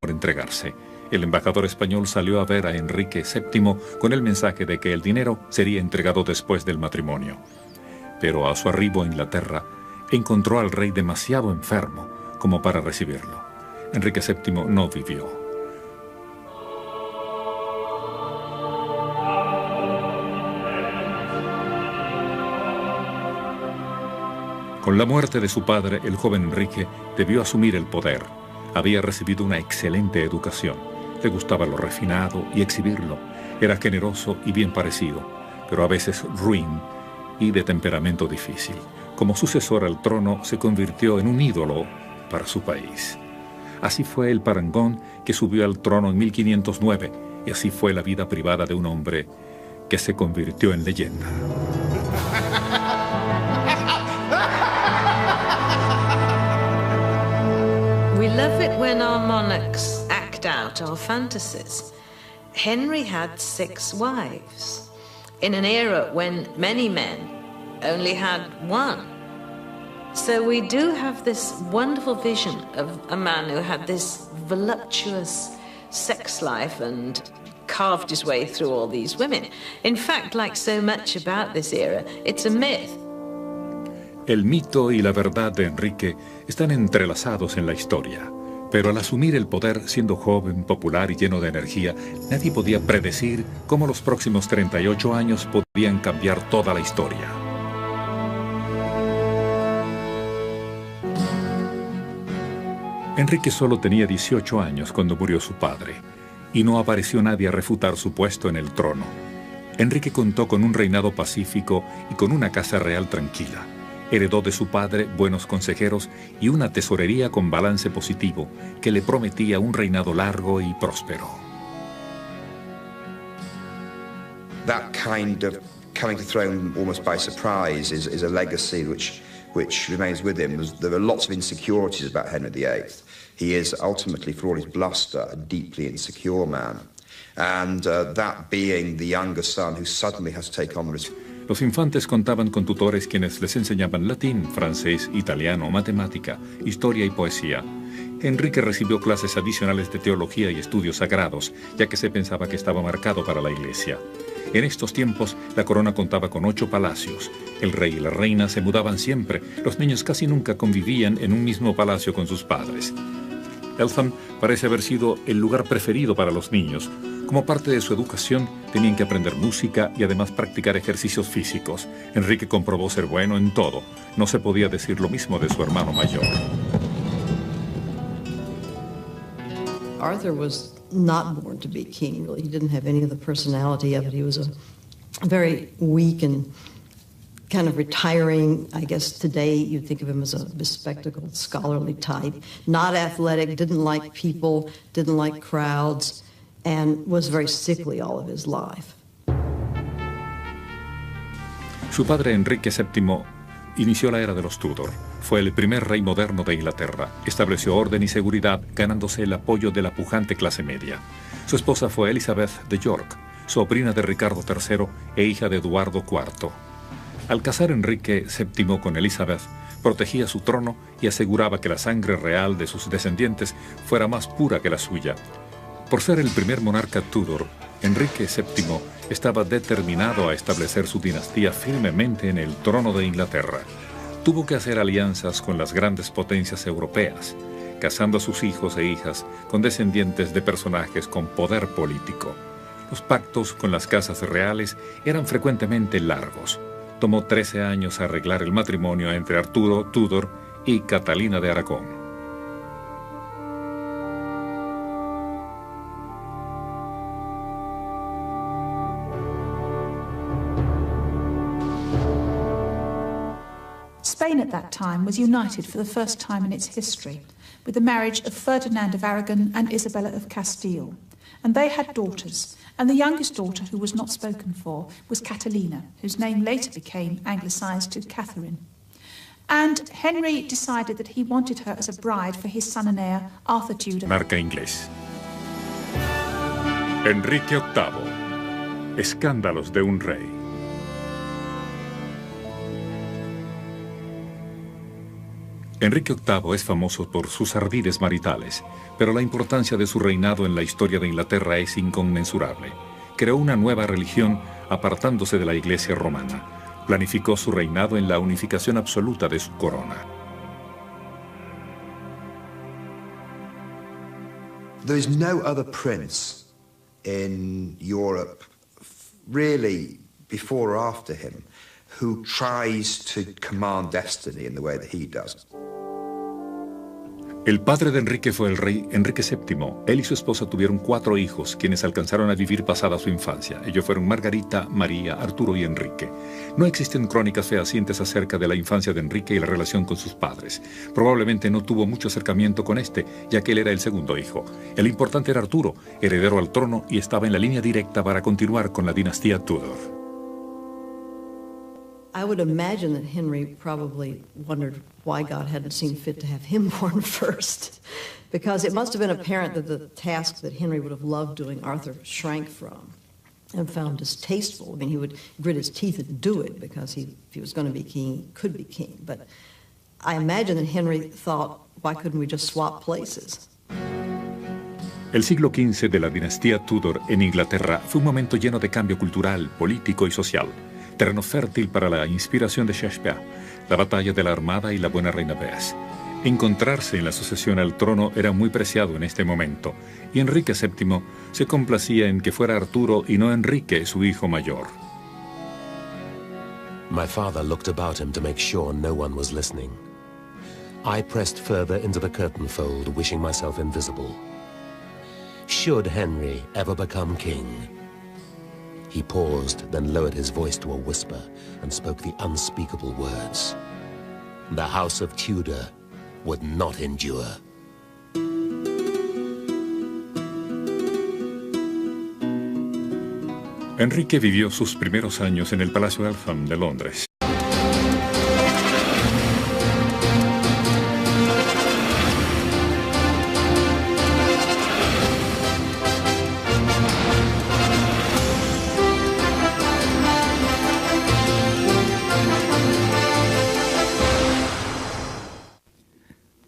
Entregarse. El embajador español salió a ver a Enrique VII con el mensaje de que el dinero sería entregado después del matrimonio. Pero a su arribo a Inglaterra, encontró al rey demasiado enfermo como para recibirlo. Enrique VII no vivió. Con la muerte de su padre, el joven Enrique debió asumir el poder. Había recibido una excelente educación. Le gustaba lo refinado y exhibirlo. Era generoso y bien parecido, pero a veces ruin y de temperamento difícil. Como sucesor al trono, se convirtió en un ídolo para su país. Así fue el parangón que subió al trono en 1509, y así fue la vida privada de un hombre que se convirtió en leyenda. We love it when our monarchs act out our fantasies. Henry had 6 wives, in an era when many men only had 1. So we do have this wonderful vision of a man who had this voluptuous sex life and carved his way through all these women. In fact, like so much about this era, it's a myth. El mito y la verdad de Enrique están entrelazados en la historia. Pero al asumir el poder, siendo joven, popular y lleno de energía, nadie podía predecir cómo los próximos 38 años podían cambiar toda la historia. Enrique solo tenía 18 años cuando murió su padre, y no apareció nadie a refutar su puesto en el trono. Enrique contó con un reinado pacífico y con una casa real tranquila. Heredó de su padre buenos consejeros y una tesorería con balance positivo que le prometía un reinado largo y próspero. That kind of coming to the throne almost by surprise is a legacy which remains with him. There are lots of insecurities about Henry VIII. He is ultimately, for all his bluster, a deeply insecure man. And that being the younger son who suddenly has to take on the responsibility. Los infantes contaban con tutores quienes les enseñaban latín, francés, italiano, matemática, historia y poesía. Enrique recibió clases adicionales de teología y estudios sagrados, ya que se pensaba que estaba marcado para la iglesia. En estos tiempos, la corona contaba con 8 palacios. El rey y la reina se mudaban siempre. Los niños casi nunca convivían en un mismo palacio con sus padres. Eltham parece haber sido el lugar preferido para los niños, Como parte de su educación, tenían que aprender música y además practicar ejercicios físicos. Enrique comprobó ser bueno en todo. No se podía decir lo mismo de su hermano mayor. Arthur was not born to be king, really. He didn't have any of the personality of it. He was a very weak and kind of retiring. I guess today you'd think of him as a bespectacled, scholarly type. Not athletic, didn't like people, didn't like crowds, and was very sickly all of his life. Su padre Enrique VII inició la era de los Tudor. Fue el primer rey moderno de Inglaterra. Estableció orden y seguridad, ganándose el apoyo de la pujante clase media. Su esposa fue Elizabeth de York, sobrina de Ricardo III e hija de Eduardo IV. Al casar Enrique VII con Elizabeth, protegía su trono y aseguraba que la sangre real de sus descendientes fuera más pura que la suya. Por ser el primer monarca Tudor, Enrique VII estaba determinado a establecer su dinastía firmemente en el trono de Inglaterra. Tuvo que hacer alianzas con las grandes potencias europeas, casando a sus hijos e hijas con descendientes de personajes con poder político. Los pactos con las casas reales eran frecuentemente largos. Tomó 13 años arreglar el matrimonio entre Arturo Tudor y Catalina de Aragón. Spain at that time was united for the first time in its history with the marriage of Ferdinand of Aragon and Isabella of Castile. And they had daughters, and the youngest daughter, who was not spoken for, was Catalina, whose name later became anglicised to Catherine. And Henry decided that he wanted her as a bride for his son and heir, Arthur Tudor. Marca inglés. Enrique VIII. Escándalos de un rey. Enrique VIII es famoso por sus ardides maritales, pero la importancia de su reinado en la historia de Inglaterra es inconmensurable. Creó una nueva religión apartándose de la Iglesia romana. Planificó su reinado en la unificación absoluta de su corona. There is no other prince in Europe, really before or after him, who tries to command destiny in the way that he does. El padre de Enrique fue el rey Enrique VII. Él y su esposa tuvieron 4 hijos, quienes alcanzaron a vivir pasada su infancia. Ellos fueron Margarita, María, Arturo y Enrique. No existen crónicas fehacientes acerca de la infancia de Enrique y la relación con sus padres. Probablemente no tuvo mucho acercamiento con este, ya que él era el segundo hijo. El importante era Arturo, heredero al trono, y estaba en la línea directa para continuar con la dinastía Tudor. I would imagine that Henry probably wondered why God hadn't seen fit to have him born first, because it must have been apparent that the task that Henry would have loved doing, Arthur shrank from and found distasteful. I mean, he would grit his teeth and do it because if he was going to be king, he could be king. But I imagine that Henry thought, why couldn't we just swap places? El siglo XV de la dinastía Tudor en Inglaterra fue un momento lleno de cambio cultural, político y social. Terreno fértil para la inspiración de Shakespeare, la batalla de la Armada y la buena reina Bess. Encontrarse en la sucesión al trono era muy preciado en este momento, y Enrique VII se complacía en que fuera Arturo y no Enrique, su hijo mayor. My father looked about him to make sure no one was listening. I pressed further into the curtain fold, wishing myself invisible. Should Henry ever become king? He paused, then lowered his voice to a whisper and spoke the unspeakable words. The House of Tudor would not endure. Enrique vivió sus primeros años en el Palacio Eltham de Londres.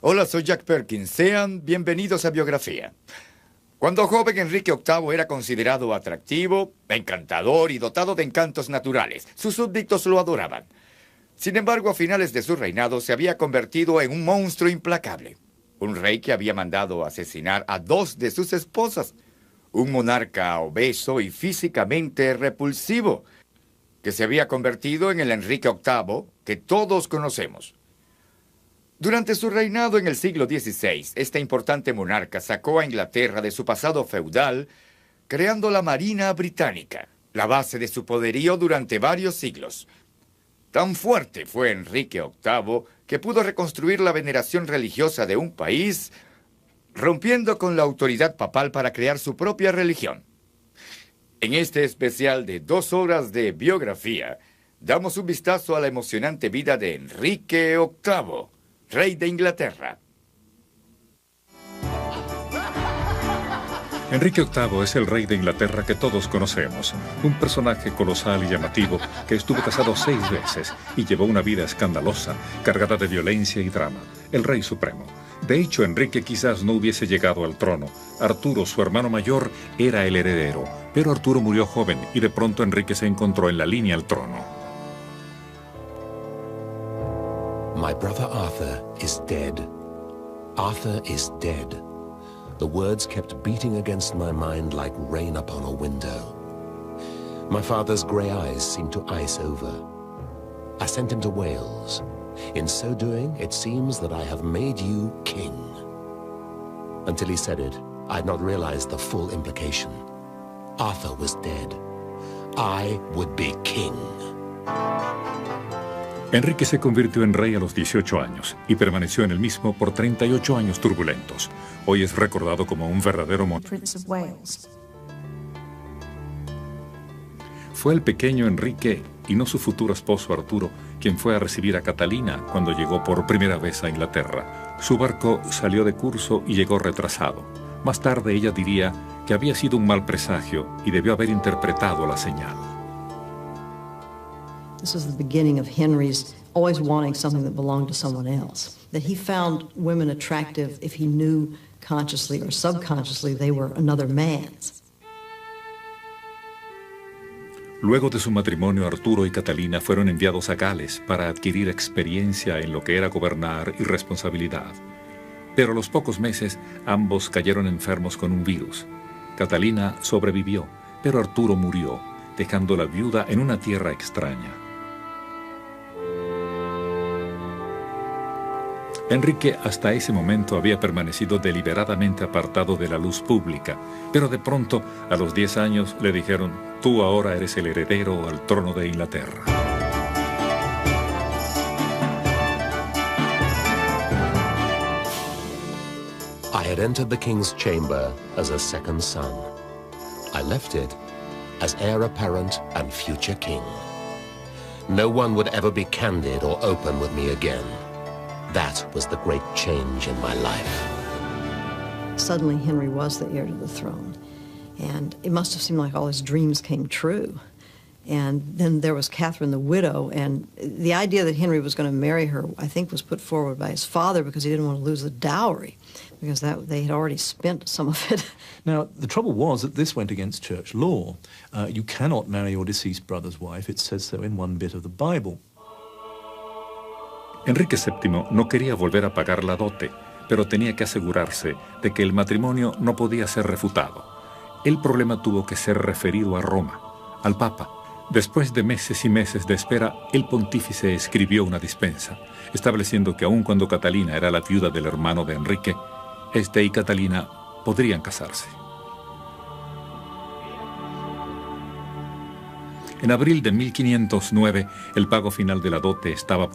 Hola, soy Jack Perkins. Sean bienvenidos a Biografía. Cuando joven, Enrique VIII era considerado atractivo, encantador y dotado de encantos naturales. Sus súbditos lo adoraban. Sin embargo, a finales de su reinado se había convertido en un monstruo implacable. Un rey que había mandado asesinar a 2 de sus esposas. un monarca obeso y físicamente repulsivo, que se había convertido en el Enrique VIII que todos conocemos. Durante su reinado en el siglo XVI, este importante monarca sacó a Inglaterra de su pasado feudal, creando la Marina Británica, la base de su poderío durante varios siglos. Tan fuerte fue Enrique VIII que pudo reconstruir la veneración religiosa de un país, rompiendo con la autoridad papal para crear su propia religión. En este especial de 2 horas de biografía, damos un vistazo a la emocionante vida de Enrique VIII, rey de Inglaterra. Enrique VIII es el rey de Inglaterra que todos conocemos, un personaje colosal y llamativo que estuvo casado 6 veces y llevó una vida escandalosa, cargada de violencia y drama, el rey supremo. De hecho, Enrique quizás no hubiese llegado al trono. Arturo, su hermano mayor, era el heredero, pero Arturo murió joven y de pronto Enrique se encontró en la línea al trono. My brother Arthur is dead. Arthur is dead. The words kept beating against my mind like rain upon a window. My father's grey eyes seemed to ice over. I sent him to Wales. In so doing, it seems that I have made you king. Until he said it, I had not realized the full implication. Arthur was dead. I would be king. Enrique se convirtió en rey a los 18 años y permaneció en el mismo por 38 años turbulentos. Hoy es recordado como un verdadero monarca. Prince of Wales. Fue el pequeño Enrique y no su futuro esposo Arturo quien fue a recibir a Catalina cuando llegó por primera vez a Inglaterra. Su barco salió de curso y llegó retrasado. Más tarde ella diría que había sido un mal presagio y debió haber interpretado la señal. This was the beginning of Henry's always wanting something that belonged to someone else. That he found women attractive if he knew consciously or subconsciously they were another man's. Luego de su matrimonio, Arturo y Catalina fueron enviados a Gales para adquirir experiencia en lo que era gobernar y responsabilidad. Pero a los pocos meses, ambos cayeron enfermos con un virus. Catalina sobrevivió, pero Arturo murió, dejándola viuda en una tierra extraña. Enrique hasta ese momento había permanecido deliberadamente apartado de la luz pública, pero de pronto, a los 10 años, le dijeron: tú ahora eres el heredero al trono de Inglaterra. I had entered the king's chamber as a second son. I left it as heir apparent and future king. No one would ever be candid or open with me again. That was the great change in my life. Suddenly, Henry was the heir to the throne. And it must have seemed like all his dreams came true. And then there was Catherine the widow, and the idea that Henry was going to marry her, I think, was put forward by his father because he didn't want to lose the dowry, because they had already spent some of it. Now, the trouble was that this went against church law. You cannot marry your deceased brother's wife. It says so in one bit of the Bible. Enrique VII no quería volver a pagar la dote, pero tenía que asegurarse de que el matrimonio no podía ser refutado. El problema tuvo que ser referido a Roma, al Papa. Después de meses y meses de espera, el pontífice escribió una dispensa, estableciendo que aun cuando Catalina era la viuda del hermano de Enrique, este y Catalina podrían casarse. En abril de 1509, el pago final de la dote estaba por